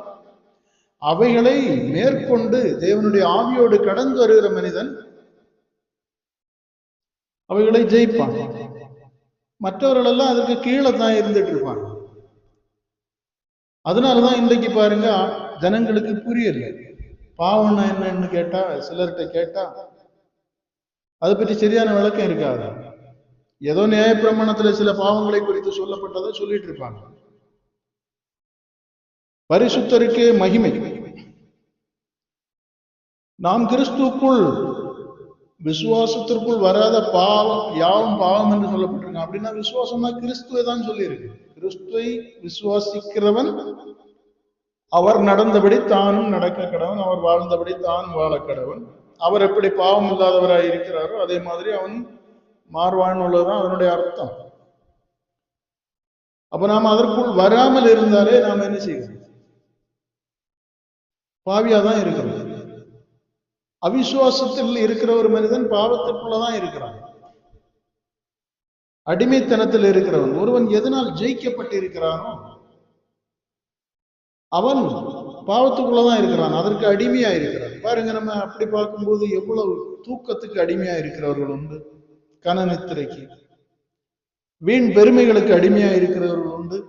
அவைகளை மேற்கொண்டு தேவனுடைய ஆவியோடு கடந்து வருகிற மனிதன் அவைகளை ஜெயிப்பான். மற்றவர்கள் எல்லாம் அதுக்கு கீழே தான் இருந்துட்டு இருப்பாங்க. அதனாலதான் இன்றைக்கு பாருங்க, ஜனங்களுக்கு புரியல. பாவம்னா என்னன்னு கேட்டா, சிலர்கிட்ட கேட்டா அதை பற்றி சரியான விளக்கம் இருக்காது. ஏதோ நியாயப்பிரமாணத்துல சில பாவங்களை குறித்து சொல்லப்பட்டதை சொல்லிட்டு இருப்பாங்க. பரிசுத்தருக்கு மகிமை. நாம் கிறிஸ்துக்குள் விசுவாசத்திற்குள் வராத பாவம் யாவும் பாவம் என்று சொல்லப்பட்டிருக்க. அப்படின்னா விசுவாசம்னா கிறிஸ்துவை தான் சொல்லியிருக்கு. கிறிஸ்துவை விசுவாசிக்கிறவன் அவர் நடந்தபடி தானும் நடக்க கடவன், அவர் வாழ்ந்தபடி தானும் வாழ கடவன். அவர் எப்படி பாவம் இல்லாதவராய் இருக்கிறாரோ அதே மாதிரி அவன் மாறுவான் உள்ளதுதான் அதனுடைய அர்த்தம். அப்ப நாம் அதற்குள் வராமல் இருந்தாலே நாம் என்ன செய்யணும்? பாவியாதான் இருக்கிறோம். அவிசுவாசத்தில் இருக்கிற ஒரு மனிதன் பாவத்திற்குள்ளதான் இருக்கிறான். அடிமைத்தனத்தில் இருக்கிறவன் ஒருவன் எதனால் ஜெயிக்கப்பட்டு இருக்கிறானோ அவன் பாவத்துக்குள்ளதான் இருக்கிறான், அதற்கு அடிமையா இருக்கிறான். பாருங்க, நம்ம அப்படி பார்க்கும்போது எவ்வளவு தூக்கத்துக்கு அடிமையா இருக்கிறவர்கள் உண்டு, கனநித்திரைக்கு, வீண் பெருமைகளுக்கு அடிமையா இருக்கிறவர்கள் உண்டு,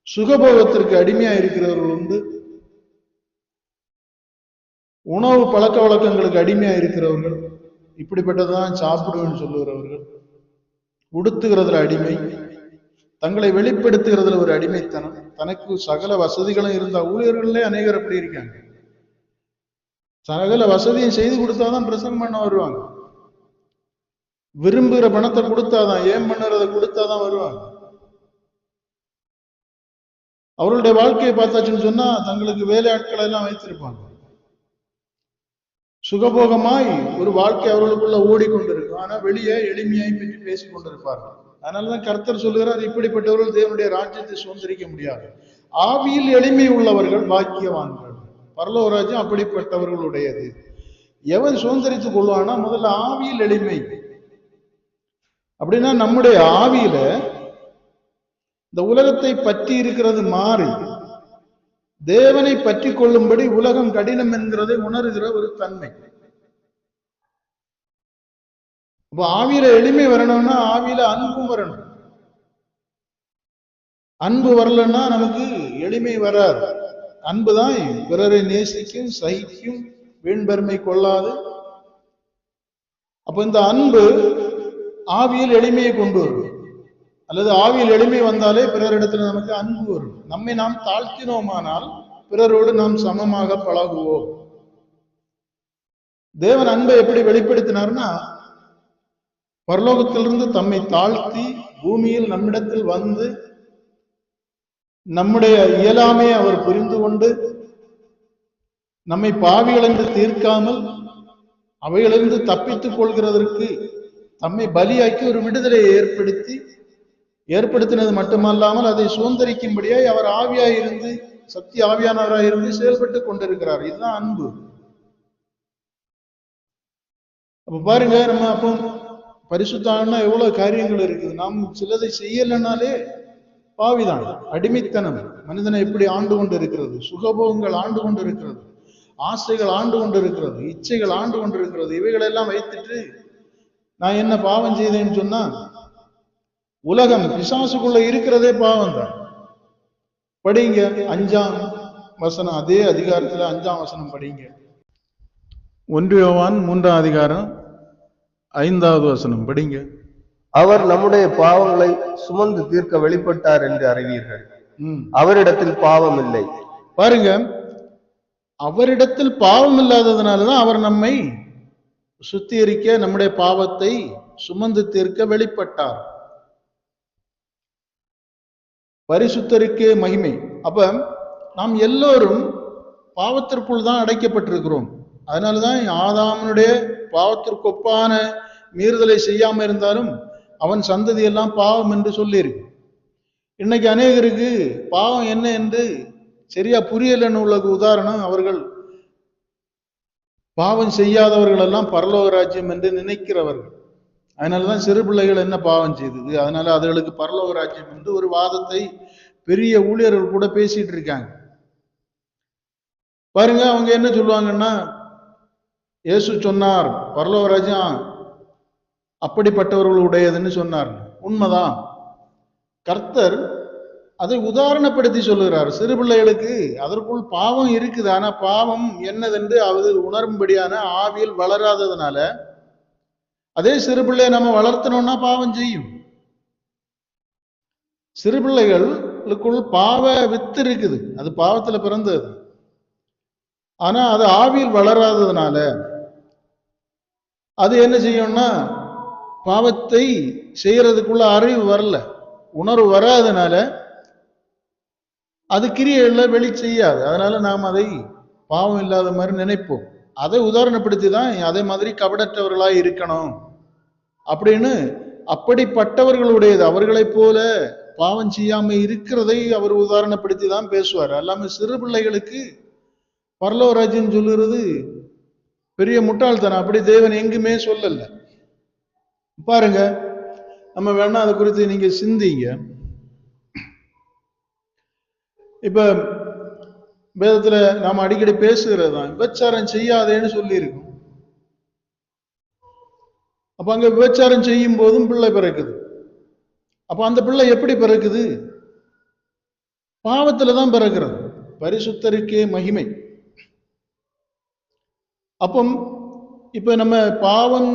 சுகபோகத்திற்கு அடிமையா இருக்கிறவர்கள் உண்டு, உணவு பழக்க வழக்கங்களுக்கு அடிமையா இருக்கிறவர்கள், இப்படிப்பட்டதான் சாப்பிடுவேன்னு சொல்லுகிறவர்கள், உடுத்துகிறதுல அடிமை, தங்களை வெளிப்படுத்துகிறதுல ஒரு அடிமைத்தனம், தனக்கு சகல வசதிகளும் இருந்தா, ஊழியர்களே அநேகர் அப்படி இருக்காங்க. சகல வசதியும் செய்து கொடுத்தாதான் பிரசங்கம் பண்ண வருவாங்க. விரும்புகிற பணத்தை கொடுத்தாதான், ஏன் பண்ணுறதை கொடுத்தாதான் வருவாங்க. அவர்களுடைய வாழ்க்கையை பார்த்தாச்சுன்னு சொன்னா தங்களுக்கு வேலையாட்களை எல்லாம் வைத்திருப்பாங்க. சுகபோகமாய் ஒரு வாழ்க்கை அவர்களுக்குள்ள ஓடிக்கொண்டிருக்கும். ஆனா வெளியே எளிமையாய் பற்றி பேசிக் கொண்டிருப்பார்கள். அதனாலதான் கர்த்தர் சொல்லுகிறார், இப்படிப்பட்டவர்கள் தேவனுடைய ராஜ்யத்தை சுதந்திரிக்க முடியாது. ஆவியில் எளிமை உள்ளவர்கள் பாக்கியவான்கள், பரலோக ராஜ்யம் அப்படிப்பட்டவர்களுடையது. எவன் சுதந்திரித்துக் கொள்வானா? முதல்ல ஆவியில் எளிமை. அப்படின்னா நம்முடைய ஆவியில இந்த உலகத்தை பற்றி இருக்கிறது மாறி தேவனை பற்றி கொள்ளும்படி உலகம் கடினம் என்கிறதை உணர்கிற ஒரு தன்மை. அப்ப ஆவியில எளிமை வரணும்னா ஆவியில அன்பும் வரணும். அன்பு வரலன்னா நமக்கு எளிமை வராது. அன்புதான் பிறரை நேசிக்கும், சகிக்கும், வீண்பெருமை கொள்ளாது. அப்ப இந்த அன்பு ஆவியில் எளிமையை கொண்டு வரும். அல்லது ஆவியில் எளிமை வந்தாலே பிறரிடத்துல நமக்கு அன்பு வரும். நம்மை நாம் தாழ்த்தினோமானால் பிறரோடு நாம் சமமாக பழகுவோம். தேவன் அன்பை எப்படி வெளிப்படுத்தினார்னா, பரலோகத்திலிருந்து தம்மை தாழ்த்தி பூமியில் நம்மிடத்தில் வந்து நம்முடைய இயலாமையை அவர் புரிந்து கொண்டு நம்மை பாவிகள் என்று தீர்க்காமல் அவைகளிலிருந்து தப்பித்துக் கொள்கிறதற்கு தம்மை பலியாக்கி ஒரு விடுதலையை ஏற்படுத்தினது மட்டுமல்லாமல் அதை சுதந்திரிக்கும்படியாய் அவர் ஆவியாய் இருந்து, சத்திய ஆவியானவராய் இருந்து செயல்பட்டு கொண்டிருக்கிறார். இதுதான் அன்பு. அப்ப பாருங்க, நம்ம அப்போ பரிசுத்தானா எவ்வளவு காரியங்கள் இருக்குது. நாம் சிலதை செய்யலைனாலே பாவிதான். அடிமைத்தனம் மனிதனை எப்படி ஆண்டு கொண்டு இருக்கிறது, சுகபோகங்கள் ஆண்டு கொண்டு இருக்கிறது, ஆசைகள் ஆண்டு கொண்டு இருக்கிறது, இச்சைகள் ஆண்டு கொண்டு இருக்கிறது. இவைகளெல்லாம் வைத்துட்டு நான் என்ன பாவம் செய்தேன்னு சொன்னா, உலகம் பிசாசுக்குள்ள இருக்கிறதே பாவம் தான். படிங்க 5ஆம் வசனம், அதே அதிகாரத்துல 5ஆம் வசனம் படிங்க. 1 யோவான் 3ஆம் அதிகாரம் 5வது வசனம் படிங்க. அவர் நம்முடைய பாவங்களை சுமந்து தீர்க்க வெளிப்பட்டார் என்று அறிவீர்கள், அவரிடத்தில் பாவம் இல்லை. பாருங்க, அவரிடத்தில் பாவம் இல்லாததுனாலதான் அவர் நம்மை சுத்திகரிக்க, நம்முடைய பாவத்தை சுமந்து தீர்க்க வெளிப்பட்டார். பரிசுத்தருக்கு மகிமை. அப்ப நாம் எல்லோரும் பாவத்திற்குள் தான் அடைக்கப்பட்டிருக்கிறோம். அதனாலதான் ஆதாமனுடைய பாவத்திற்கு ஒப்பான மீறுதலை செய்யாம இருந்தாலும் அவன் சந்ததி எல்லாம் பாவம் என்று சொல்லியிருக்கு. இன்னைக்கு அநேகருக்கு பாவம் என்ன என்று சரியா புரியலன்னு உள்ள உதாரணம், அவர்கள் பாவம் செய்யாதவர்கள் எல்லாம் பரலோக ராஜ்யம் என்று நினைக்கிறவர்கள். அதனாலதான் சிறு பிள்ளைகள் என்ன பாவம் செய்தது, அதனால அதுகளுக்கு பரலோக ராஜ்யம் என்று ஒரு வாதத்தை பெரிய ஊழியர்கள் கூட பேசிட்டு இருக்காங்க. பாருங்க, அவங்க என்ன சொல்லுவாங்கன்னா, இயேசு சொன்னார் பரலோக ராஜ்யம் அப்படிப்பட்டவர்களுடையதுன்னு சொன்னார். உண்மைதான். கர்த்தர் அதை உதாரணப்படுத்தி சொல்லுகிறார். சிறு பிள்ளைகளுக்கு அதற்குள் பாவம் இருக்குது, ஆனா பாவம் என்னதென்று அது உணரும்படியான ஆவியில் வளராததுனால, அதே சிறு பிள்ளையை நம்ம வளர்த்தணும்னா பாவம் செய்யும். சிறு பிள்ளைகளுக்குள் பாவ வித்து இருக்குது, அது பாவத்துல பிறந்தது. ஆனா அது ஆவியில் வளராததுனால அது என்ன செய்யும்னா, பாவத்தை செய்யறதுக்குள்ள அறிவு வரல, உணர்வு வராதனால அது கிரியைகள்ல வெளி செய்யாது. அதனால நாம் அதை பாவம் இல்லாத மாதிரி நினைப்போம். அதை உதாரணப்படுத்தி தான் அதே மாதிரி கபடற்றவர்களாய் இருக்கணும் அப்படின்னு, அப்படிப்பட்டவர்களுடையது அவர்களைப் போல பாவம் செய்யாம இருக்கிறதை அவர் உதாரணப்படுத்தி தான் பேசுவார். எல்லாமே சிறு பிள்ளைகளுக்கு பரலோக ராஜ்யம் சொல்லுறது பெரிய முட்டாள்தனம். அப்படி தேவன் எங்குமே சொல்லல. பாருங்க, நம்ம வேணா அதை குறித்து நீங்க சிந்திங்க. இப்ப வேதத்துல நாம அடிக்கடி பேசுகிறது தான், விபச்சாரம் செய்யாதேன்னு சொல்லி இருக்கும். அப்ப அங்க விபச்சாரம் செய்யும் போதும் பிள்ளை பிறக்குது. அப்ப அந்த பிள்ளை எப்படி பிறக்குது? பாவத்துலதான் பிறக்கிறது. பரிசுத்தருக்கே மகிமை. அப்போ இப்ப நம்ம பாவம்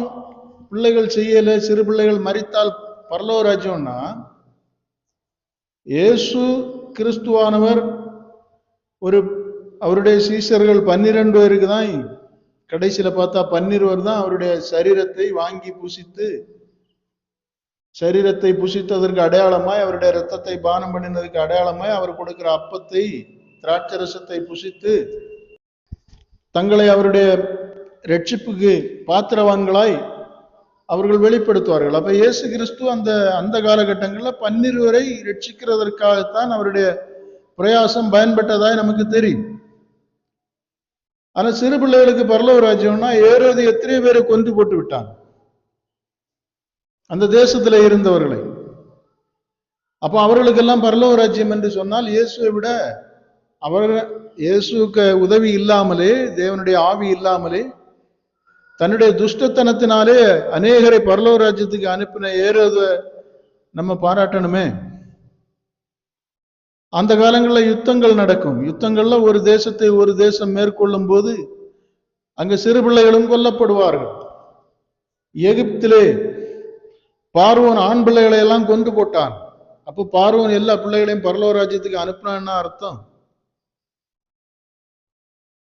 பிள்ளைகள் செய்யல, சிறு பிள்ளைகள் மரித்தால் பரலோக ராஜ்யம்னா, இயேசு கிறிஸ்துவானவர் அவருடைய சீஷர்கள் 12 பேருக்கு தான் கடைசியில பார்த்தா 12 தான் அவருடைய சரீரத்தை வாங்கி புசித்து, சரீரத்தை புசித்ததற்கு அடையாளமாய், அவருடைய இரத்தத்தை பானம் பண்ணினதுக்கு அடையாளமாய் அவர் கொடுக்கிற அப்பத்தை திராட்சரசத்தை புசித்து தங்களை அவருடைய ரட்சிப்புக்கு பாத்திரவான்களாய் அவர்கள் வெளிப்படுத்துவார்கள். அப்ப இயேசு கிறிஸ்து அந்த காலகட்டங்களில் 12 ரட்சிக்கிறதற்காகத்தான் அவருடைய பிரயாசம் பயன்பட்டதாய் நமக்கு தெரியும். ஆனா சிறு பிள்ளைகளுக்கு பரலோக ராஜ்யம்னா, ஏரோது எத்தனை பேரை கொன்று போட்டு விட்டான் அந்த தேசத்துல இருந்தவர்களை. அப்ப அவர்களுக்கெல்லாம் பரலோக ராஜ்யம் என்று சொன்னால், இயேசுவை விட இயேசுக்கு உதவி இல்லாமலே, தேவனுடைய ஆவி இல்லாமலே, தன்னுடைய துஷ்டத்தனத்தினாலே அநேகரை பரலோக ராஜ்யத்துக்கு அனுப்பின ஏரோதை நம்ம பாராட்டணுமே. அந்த காலங்களில் யுத்தங்கள் நடக்கும். யுத்தங்கள்ல ஒரு தேசத்தை ஒரு தேசம் மேற்கொள்ளும் போது அங்க சிறு பிள்ளைகளும் கொல்லப்படுவார்கள். எகிப்திலே பார்வோன் ஆண் பிள்ளைகளை எல்லாம் கொண்டு போட்டான். அப்போ பார்வோன் எல்லா பிள்ளைகளையும் பரலோக ராஜ்யத்துக்கு அனுப்பினான்னு அர்த்தம்.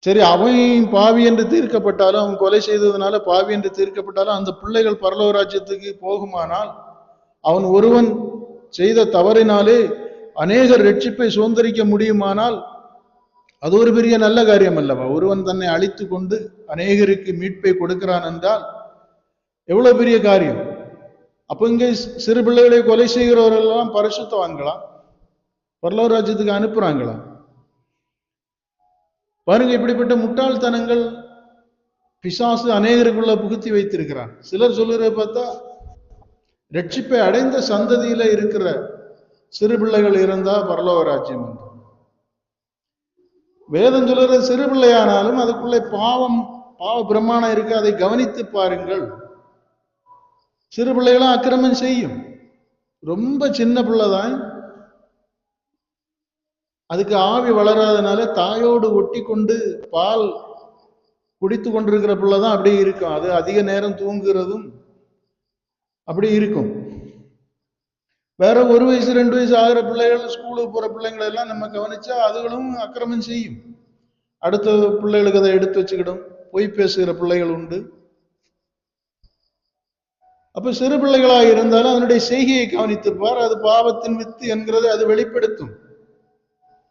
சரி, அவன் பாவி என்று தீர்க்கப்பட்டாலும், அவன் கொலை செய்ததுனால பாவி என்று தீர்க்கப்பட்டாலும், அந்த பிள்ளைகள் பரலோக ராஜ்யத்துக்கு போகுமானால், அவன் ஒருவன் செய்த தவறினாலே அநேகர் ரட்சிப்பை சுதந்திரிக்க முடியுமானால் அது ஒரு பெரிய நல்ல காரியம் அல்லவா? ஒருவன் தன்னை அழித்து கொண்டு அநேகருக்கு மீட்பை கொடுக்கிறான் என்றால் எவ்வளவு பெரிய காரியம். அப்ப இங்கே சிறு பிள்ளைகளை கொலை செய்கிறவர்களெல்லாம் பரிசுத்தவான்களா? பரலோக ராஜ்யத்துக்கு அனுப்புறாங்களா? பாருங்க, இப்படிப்பட்ட முட்டாள்தனங்கள் பிசாசு அநேகருக்குள்ள புகுத்தி வைத்திருக்கிறான். சிலர் சொல்லுறத பார்த்தா, ரட்சிப்பை அடைந்த சந்ததியில இருக்கிற சிறு பிள்ளைகள் இருந்தா பரலோக ராஜ்யம் என்று. வேதம் சொல்லுற சிறு பிள்ளையானாலும் அதுக்குள்ளே பாவ பிரமாணம் இருக்கு, அதை கவனித்து பாருங்கள். சிறு பிள்ளைகளும் அக்கிரமம் செய்யும். ரொம்ப சின்ன பிள்ளைதான், அதுக்கு ஆவி வளராதனால தாயோடு ஒட்டி கொண்டு பால் குடித்து கொண்டிருக்கிற பிள்ளைதான் அப்படி இருக்கும். அது அதிக நேரம் தூங்குறதும் அப்படி இருக்கும். வேற 1 வயசு 2 வயசு ஆகிற பிள்ளைகள், ஸ்கூலுக்கு போற பிள்ளைங்களை எல்லாம் நம்ம கவனிச்சா அதுகளும் அக்கிரமம் செய்யும். அடுத்த பிள்ளைகளுக்கு அதை எடுத்து வச்சுக்கிடும். பொய் பேசுகிற பிள்ளைகள் உண்டு. அப்ப சிறு பிள்ளைகளாக இருந்தாலும் அதனுடைய செய்கையை கவனித்திருப்பார். அது பாவத்தின் வித்து என்கிறதை அது வெளிப்படுத்தும்.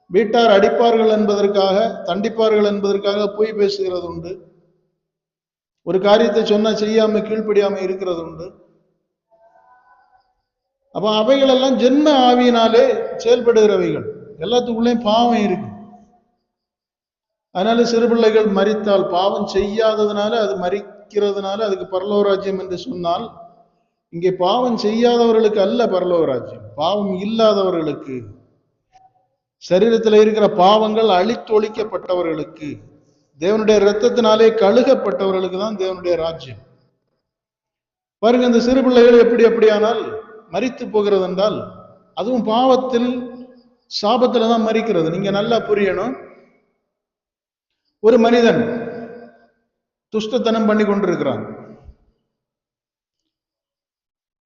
வீட்டார் அடிப்பார்கள் என்பதற்காக, தண்டிப்பார்கள் என்பதற்காக பொய் பேசுகிறது உண்டு. ஒரு காரியத்தை சொன்னா செய்யாம கீழ்ப்படியாம இருக்கிறது உண்டு. அப்ப அவைகள் எல்லாம் ஜென்ம ஆவியினாலே செயல்படுகிறவைகள். எல்லாத்துக்குள்ளேயும் பாவம் இருக்கு. அதனால சிறு பிள்ளைகள் மரித்தால், பாவம் செய்யாததுனால அது மரிக்கிறதுனால அதுக்கு பரலோக ராஜ்யம் என்று சொன்னால், இங்கே பாவம் செய்யாதவர்களுக்கு அல்ல பரலோக ராஜ்யம், பாவம் இல்லாதவர்களுக்கு, சரீரத்தில் இருக்கிற பாவங்கள் அழித்தொழிக்கப்பட்டவர்களுக்கு, தேவனுடைய இரத்தத்தினாலே கழுகப்பட்டவர்களுக்கு தான் தேவனுடைய ராஜ்யம். பாருங்க, இந்த சிறு பிள்ளைகள் எப்படியானால் மரித்து போகிறது என்றால், அதுவும் பாவத்தில் சாபத்துலதான் மரிக்கிறது. நீங்க நல்லா புரியணும். ஒரு மனிதன் துஷ்டத்தனம் பண்ணி கொண்டிருக்கிறான்.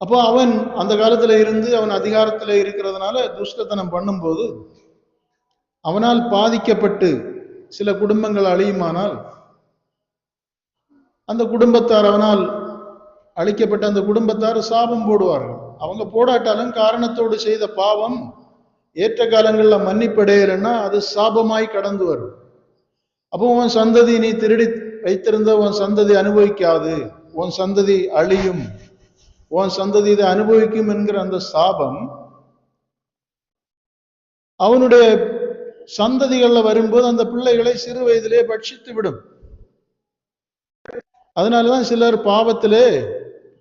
அப்போ அவன் அந்த காலத்துல இருந்து அவன் அதிகாரத்துல இருக்கிறதுனால துஷ்டத்தனம் பண்ணும்போது அவனால் பாதிக்கப்பட்டு சில குடும்பங்கள் அழியுமானால் அந்த குடும்பத்தார், அவனால் அழிக்கப்பட்ட அந்த குடும்பத்தார் சாபம் போடுவார்கள். அவங்க போடாட்டாலும் காரணத்தோடு செய்த பாவம் ஏற்ற காலங்கள்ல மன்னிப்படையலைன்னா அது சாபமாய் கடந்து வரும். அப்போ உன் சந்ததி, நீ திருடி வைத்திருந்த உன் சந்ததி அனுபவிக்காது, உன் சந்ததி அழியும், உன் சந்ததி இதை அனுபவிக்கும் என்கிற அந்த சாபம் அவனுடைய சந்ததிகள்ல வரும்போது அந்த பிள்ளைகளை சிறு வயதிலே பட்சித்து விடும். அதனாலதான் சிலர் பாவத்திலே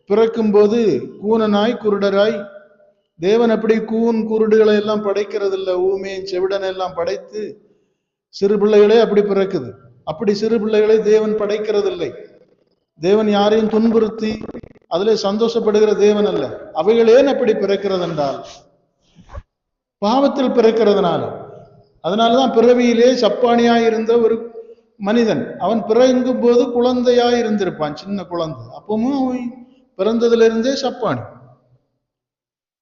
பிறக்கும் போது கூனனாய் குருடராய், தேவன் அப்படி கூன் குருடுகளை எல்லாம் படைக்கிறது இல்லை, ஊமையின் செவிடனை எல்லாம் படைத்து சிறு பிள்ளைகளே அப்படி பிறக்குது. அப்படி சிறு பிள்ளைகளை தேவன் படைக்கிறது இல்லை. தேவன் யாரையும் துன்புறுத்தி அதிலே சந்தோஷப்படுகிற தேவன் அல்ல. அவைகள் ஏன் அப்படி பிறக்கிறது என்றால் பாவத்தில் பிறக்கிறதுனால. அதனாலதான் பிறவியிலே சப்பானியாய் இருந்த ஒரு மனிதன் அவன் பிறங்கும் போது குழந்தையாய் இருந்திருப்பான், சின்ன குழந்தை. அப்பவும் அவன் பிறந்ததுல இருந்தே சப்பானி.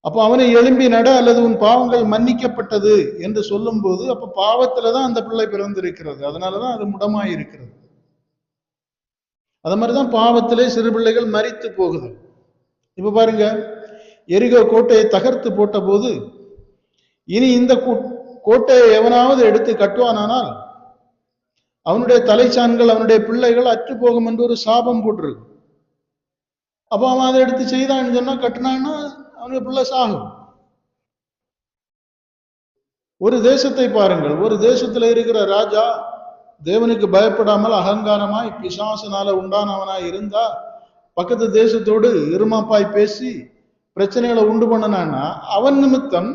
அப்ப அவனை எழும்பி நட அல்லது உன் பாவங்கள் மன்னிக்கப்பட்டது என்று சொல்லும் போது அப்ப பாவத்துலதான் அந்த பிள்ளை பிறந்திருக்கிறது. அதனாலதான் அது முடமாய் இருக்கிறது. அது மாதிரிதான் பாவத்திலே சிறு பிள்ளைகள் மரித்து போகுது. இப்ப பாருங்க, எரிகோ கோட்டையை தகர்த்து போட்ட போது இனி இந்த கோட்டையை எவனாவது எடுத்து கட்டுவானால் அவனுடைய தலைச்சான்கள், அவனுடைய பிள்ளைகள் அற்று போகும் என்று ஒரு சாபம் போட்டிருக்கு. அப்ப அவன் அதை எடுத்து செய்தான்னு சொன்னா, கட்டினான்னா அவனுடைய பிள்ளை சாகும். ஒரு தேசத்தை பாருங்கள், ஒரு தேசத்துல இருக்கிற ராஜா தேவனுக்கு பயப்படாமல் அகங்காரமாய் பிசாசனால உண்டானவனாய் இருந்தா பக்கத்து தேசத்தோடு இருமாப்பாய் பேசி பிரச்சனைகளை உண்டு பண்ணனான்னா அவன் நிமித்தம்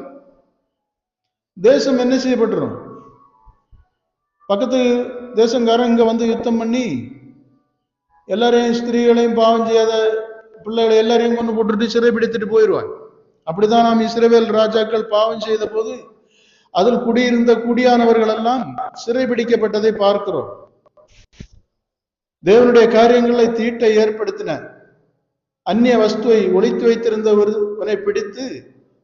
தேசம் என்ன செய்யப்பட்டுரும்? பக்கத்து தேசங்காரன் இங்க வந்து யுத்தம் பண்ணி எல்லாரையும், ஸ்திரீகளையும், பாவம் செய்யாத பிள்ளைகளை எல்லாரையும் கொண்டு போட்டுட்டு சிறைபிடித்துட்டு போயிடுவான். அப்படிதான் நாம் இஸ்ரவேல் ராஜாக்கள் பாவம் செய்த போது அதில் குடியிருந்த குடியானவர்கள் எல்லாம் சிறைபிடிக்கப்பட்டதை பார்க்கிறோம். தேவனுடைய காரியங்களை தீட்டை ஏற்படுத்தின அந்நிய வஸ்துவை ஒளித்து வைத்திருந்த ஒருவனை பிடித்து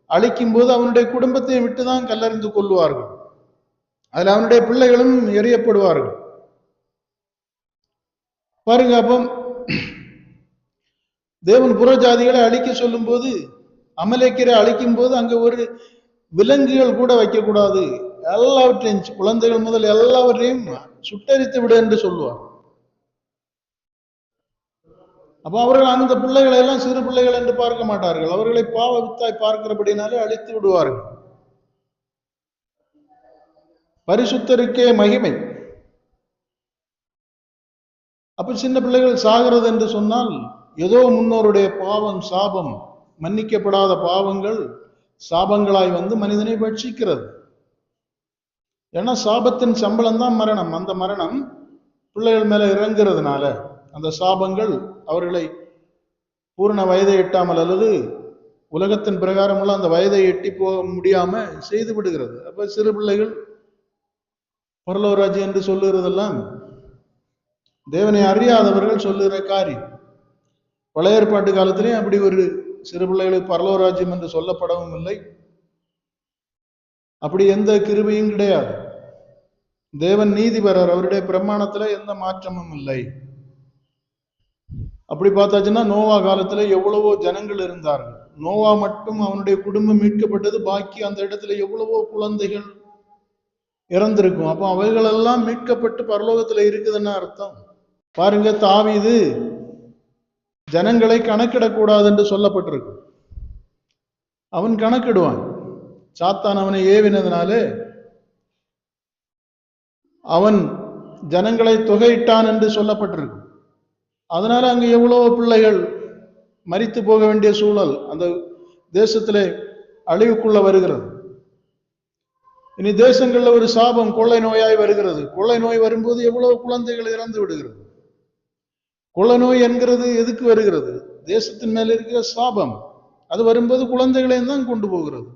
அழிக்கும் போது அவனுடைய குடும்பத்தை விட்டுதான் கல்லறிந்து கொள்வார்கள். அதில் அவனுடைய பிள்ளைகளும் எறியப்படுவார்கள். பாருங்க, அப்போ தேவன் புறஜாதிகளை அழிக்க சொல்லும் போது, அமலேக்கரை அழிக்கும் போது அங்க ஒரு விலங்குகள் கூட வைக்கக்கூடாது, எல்லாவற்றையும், குழந்தைகள் முதல் எல்லாவற்றையும் சுட்டரித்து விடு என்று சொல்லுவார். அப்ப அவர்கள் அந்த பிள்ளைகளை எல்லாம் சிறு பிள்ளைகள் என்று பார்க்க மாட்டார்கள், அவர்களை பாவ வித்தாய் பார்க்கிறபடினாலே அழித்து விடுவார்கள். பரிசுத்தருக்கே மகிமை. அப்ப சின்ன பிள்ளைகள் சாகிறது என்று சொன்னால் ஏதோ முன்னோருடைய பாவம், சாபம், மன்னிக்கப்படாத பாவங்கள் சாபங்களாய் வந்து மனிதனை பட்சிக்கிறது. ஏன்னா சாபத்தின் சம்பளம் தான் மரணம். அந்த மரணம் பிள்ளைகள் மேல இறங்குறதுனால அந்த சாபங்கள் அவர்களை பூரண வயதை எட்டாமல் அல்லது உலகத்தின் பிரகாரம் உள்ள அந்த வயதை எட்டி போக முடியாம செய்து விடுகிறது. அப்ப சிறு பிள்ளைகள் பரலோராஜ் என்று சொல்லுகிறதெல்லாம் தேவனை அறியாதவர்கள் சொல்லுகிற காரியம். பழைய ஏற்பாட்டு காலத்திலேயும் அப்படி ஒரு சிறு பிள்ளைகளுக்கு பரலோராஜ்யம் என்று சொல்லப்படவும் இல்லை. அப்படி எந்த கிருபையும் கிடையாது. தேவன் நீதிபரர், அவருடைய பிரமாணத்துல எந்த மாற்றமும் இல்லை. அப்படி பார்த்தாச்சுன்னா நோவா காலத்துல எவ்வளவோ ஜனங்கள் இருந்தார்கள். நோவா மட்டும் அவனுடைய குடும்பம் மீட்கப்பட்டது, பாக்கி அந்த இடத்துல எவ்வளவோ குழந்தைகள் இறந்திருக்கும். அப்போ அவைகள் எல்லாம் மீட்கப்பட்டு பரலோகத்துல இருக்குதுன்னு அர்த்தம். பாருங்க, தாவீது ஜனங்களை கணக்கிடக்கூடாது என்று சொல்லப்பட்டிருக்கு. அவன் கணக்கிடுவான். சாத்தான் அவனை ஏவினதுனாலே அவன் ஜனங்களை தொகையிட்டான் என்று சொல்லப்பட்டிருக்கு. அதனால அங்க எவ்வளவு பிள்ளைகள் மரித்து போக வேண்டிய சூழல் அந்த தேசத்திலே அழிவுக்குள்ள வருகிறது. இனி தேசங்கள்ல ஒரு சாபம், கொள்ளை நோயாய் வருகிறது. கொள்ளை நோய் வரும்போது எவ்வளவு குழந்தைகள் இறந்து விடுகிறது. கொள்ளை நோய் என்கிறது எதுக்கு வருகிறது? தேசத்தின் மேல இருக்கிற சாபம். அது வரும்போது குழந்தைகளையும் தான் கொண்டு போகிறது.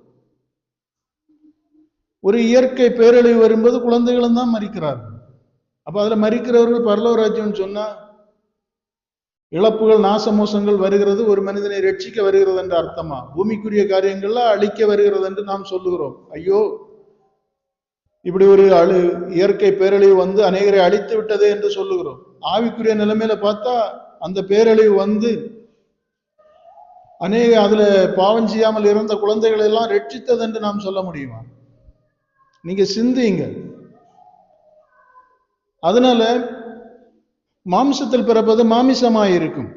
ஒரு இயற்கை பேரழிவு வரும்போது குழந்தைகளும் தான் மரிக்கிறார்கள். அப்ப அதுல மரிக்கிறவர்கள் பரலோக ராஜ்யம் சொன்னா இழப்புகள் நாசமோசங்கள் வருகிறது, ஒரு மனிதனை ரட்சிக்க வருகிறது என்ற அர்த்தமா? பூமிக்குரிய காரியங்கள்ல அழிக்க வருகிறது என்று நாம் சொல்லுகிறோம். ஐயோ, இப்படி ஒரு இயற்கை பேரழிவு வந்து அநேகரை அழித்து விட்டதே என்று சொல்லுகிறோம். ஆவிக்குரிய நிலைமையில பார்த்தா அந்த பேரழிவு வந்து அநேக அதுல பாவம் செய்யாமல் இருந்த குழந்தைகளை எல்லாம் ரட்சித்தது என்று நாம் சொல்ல முடியுமா? நீங்க சிந்திங்க. அதனால மாம்சத்தில் பிறப்பது மாமிசமாயிருக்கும்.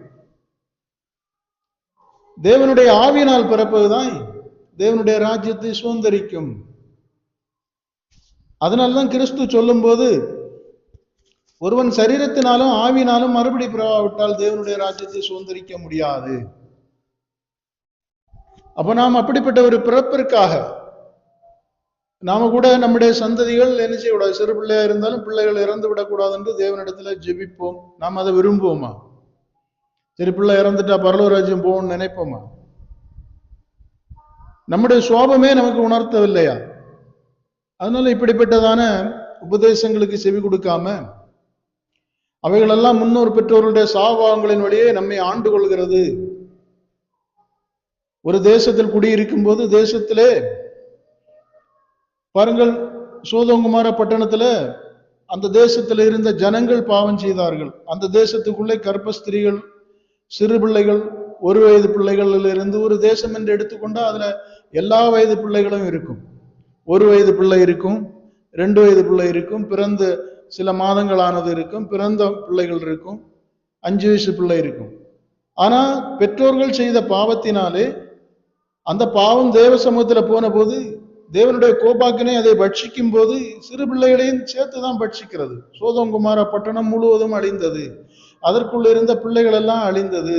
தேவனுடைய ஆவியினால் பிறப்பதுதான் தேவனுடைய ராஜ்யத்தை சுதந்திரிக்கும். அதனால்தான் கிறிஸ்து சொல்லும் போது, ஒருவன் சரீரத்தினாலும் ஆவினாலும் மறுபடி பிறவாவிட்டால் தேவனுடைய ராஜ்யத்தை சுதந்திரிக்க முடியாது. அப்ப நாம் அப்படிப்பட்ட ஒரு பிறப்பிற்காக நாம கூட நம்முடைய சந்ததிகள் என்ன செய்யக்கூடாது, சிறு பிள்ளையா இருந்தாலும் பிள்ளைகள் இறந்து விடக்கூடாது என்று தேவனிடத்துல ஜெபிப்போம். நாம் அதை விரும்புவோமா? சரி, பிள்ளை இறந்துட்டா பரலோக ராஜ்யம் போகணும்னு நினைப்போமா? நம்முடைய சுவாபமே நமக்கு உணர்த்தவில்லையா? அதனால இப்படிப்பட்டதான உபதேசங்களுக்கு செவி கொடுக்காம அவைகளெல்லாம் முன்னோர் பெற்றோர்களுடைய சாபாவங்களின் வழியே நம்மை ஆண்டு கொள்கிறது. ஒரு தேசத்தில் குடியிருக்கும் போது தேசத்திலே பாருங்கள், சோதோங்குமார பட்டணத்துல அந்த தேசத்தில் இருந்த ஜனங்கள் பாவம் செய்தார்கள். அந்த தேசத்துக்குள்ளே கர்ப்பஸ்திரீகள், சிறு பிள்ளைகள், 1 வயது பிள்ளைகளில் இருந்து ஒரு தேசம் என்று எடுத்துக்கொண்டா அதுல எல்லா வயது பிள்ளைகளும் இருக்கும். 1 வயது பிள்ளை இருக்கும், 2 வயது பிள்ளை இருக்கும், பிறந்த சில மாதங்களானது இருக்கும், பிறந்த பிள்ளைகள் இருக்கும், 5 வயசு பிள்ளை இருக்கும். ஆனா பெற்றோர்கள் செய்த பாவத்தினாலே அந்த பாவம் தேவ சமூகத்துல போன போது தேவனுடைய கோபாக்கினை அதை பட்சிக்கும் போது சிறு பிள்ளைகளையும் சேர்த்துதான் பட்சிக்கிறது. சோதோங்குமார பட்டணம் முழுவதும் அழிந்தது. அதற்குள்ள இருந்த பிள்ளைகள் எல்லாம் அழிந்தது.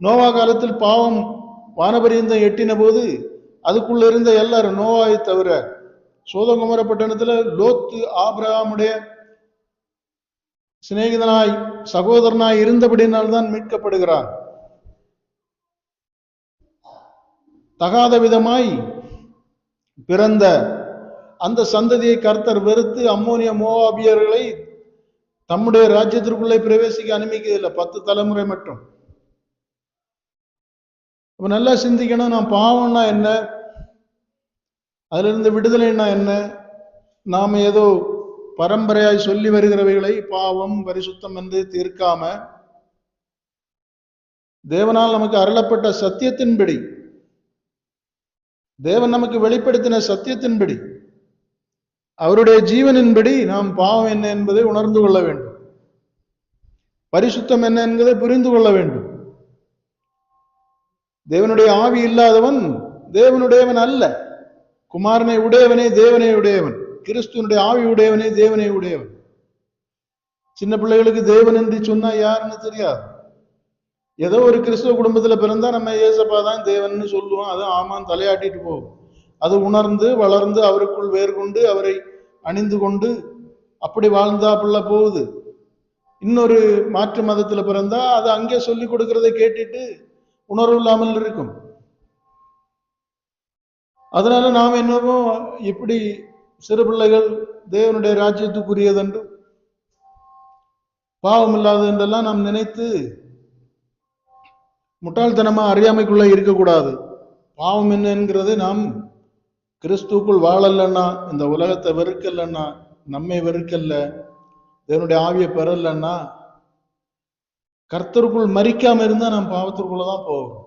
நோவா காலத்தில் பாவம் வானபரியந்தம் எட்டின போது அதுக்குள்ள இருந்த எல்லாரும், நோவாவை தவிர, சோதோங்குமார பட்டணத்துல லோத்து ஆபிரகாமுடைய சிநேகிதனாய் சகோதரனாய் இருந்தபடினால்தான் மீட்கப்படுகிறான். தகாத விதமாய் பிறந்த அந்த சந்ததியை கர்த்தர் வெறுத்து அம்மோனிய மோவாபியர்களை தம்முடைய ராஜ்யத்திற்குள்ளே பிரவேசிக்க அனுமதிக்கவில்லை, 10 தலைமுறை மட்டும். அப்ப நல்லா சிந்திக்கணும், நாம் பாவம்னா என்ன, அதுல இருந்து விடுதலைன்னா என்ன? நாம ஏதோ பரம்பரையாய் சொல்லி வருகிறவைகளை பாவம் பரிசுத்தம் என்று தீர்க்காம தேவனால் நமக்கு அருளப்பட்ட சத்தியத்தின்படி, தேவன் நமக்கு வெளிப்படுத்தின சத்தியத்தின்படி, அவருடைய ஜீவனின்படி நாம் பாவம் என்ன என்பதை உணர்ந்து கொள்ள வேண்டும். பரிசுத்தம் என்ன என்பதை புரிந்து கொள்ள வேண்டும். தேவனுடைய ஆவி இல்லாதவன் தேவனுடையவன் அல்ல. குமாரனை உடையவனே தேவனை உடையவன், கிறிஸ்துவனுடைய ஆவி உடையவனே தேவனை உடையவன். சின்ன பிள்ளைகளுக்கு தேவன் என்று சொன்னா யாருன்னு தெரியாது. ஏதோ ஒரு கிறிஸ்துவ குடும்பத்துல பிறந்தா நம்ம ஏசப்பா தான் தேவன்னு சொல்லுவோம். அது ஆமான் தலையாட்டிட்டு போகும். அது உணர்ந்து வளர்ந்து அவருக்குள் வேர் கொண்டு அவரை அணிந்து கொண்டு அப்படி வாழ்ந்தா பிள்ளை போகுது. இன்னொரு மாற்று மதத்துல பிறந்தா அது அங்கே சொல்லி கொடுக்கறதை கேட்டுட்டு உணர்வு இல்லாமல் இருக்கும். அதனால நாம் என்னவோ இப்படி சிறு பிள்ளைகள் தேவனுடைய ராஜ்யத்துக்குரியதென்று பாவம் இல்லாதது என்றெல்லாம் நாம் நினைத்து முட்டாள்தனமா அறியாமைக்குள்ள இருக்கக்கூடாது. பாவம் என்ன என்கிறது, நாம் கிறிஸ்துக்குள் வாழலன்னா, இந்த உலகத்தை வெறுக்கலன்னா, நம்மை வெறுக்கல்ல, தேவனுடைய ஆவியை பெறலன்னா, கர்த்தருக்குள் மரிக்காம இருந்தா நாம் பாவத்திற்குள்ளதான் போவோம்.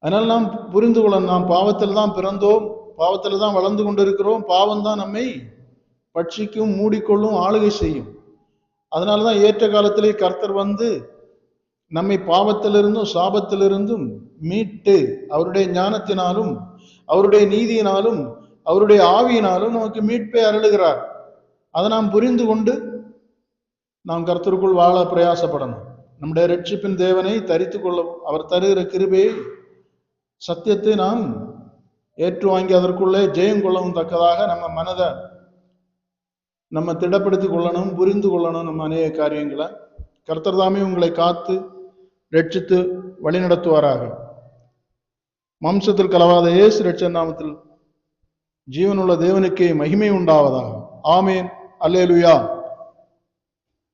அதனால நாம் புரிந்து கொள்ளணும், நாம் பாவத்தில் தான் பிறந்தோம், பாவத்தில் தான் வளர்ந்து கொண்டிருக்கிறோம். பாவம் தான் நம்மை பட்சிக்கும், மூடிக்கொள்ளும், ஆளுகை செய்யும். அதனாலதான் ஏற்ற காலத்திலே கர்த்தர் வந்து நம்மை பாவத்திலிருந்தும் சாபத்திலிருந்தும் மீட்டு அவருடைய ஞானத்தினாலும் அவருடைய நீதியினாலும் அவருடைய ஆவியினாலும் நமக்கு மீட்பை அருளுகிறார். அதை நாம் புரிந்து கொண்டு நாம் கர்த்தருக்குள் வாழ பிரயாசப்படணும். நம்முடைய ரட்சிப்பின் தேவனை தரித்து கொள்ளவும், அவர் தருகிற கிருபையை சத்தியத்தை நாம் ஏற்று வாங்கி அதற்குள்ளே ஜெயம் கொள்ளவும் தக்கதாக நம்ம மனதை நம்ம திடப்படுத்திக் கொள்ளணும், புரிந்து கொள்ளணும். நம்ம அநேக காரியங்களை கர்த்தர் தாமே உங்களை காத்து ரட்சித்து வழி நடத்துவாராக. மாம்சத்தில் கலவாத இயேசு ரட்சன் நாமத்தில் ஜீவனுள்ள தேவனுக்கே மகிமை உண்டாவதாக. ஆமேன். அல்லேலுயா.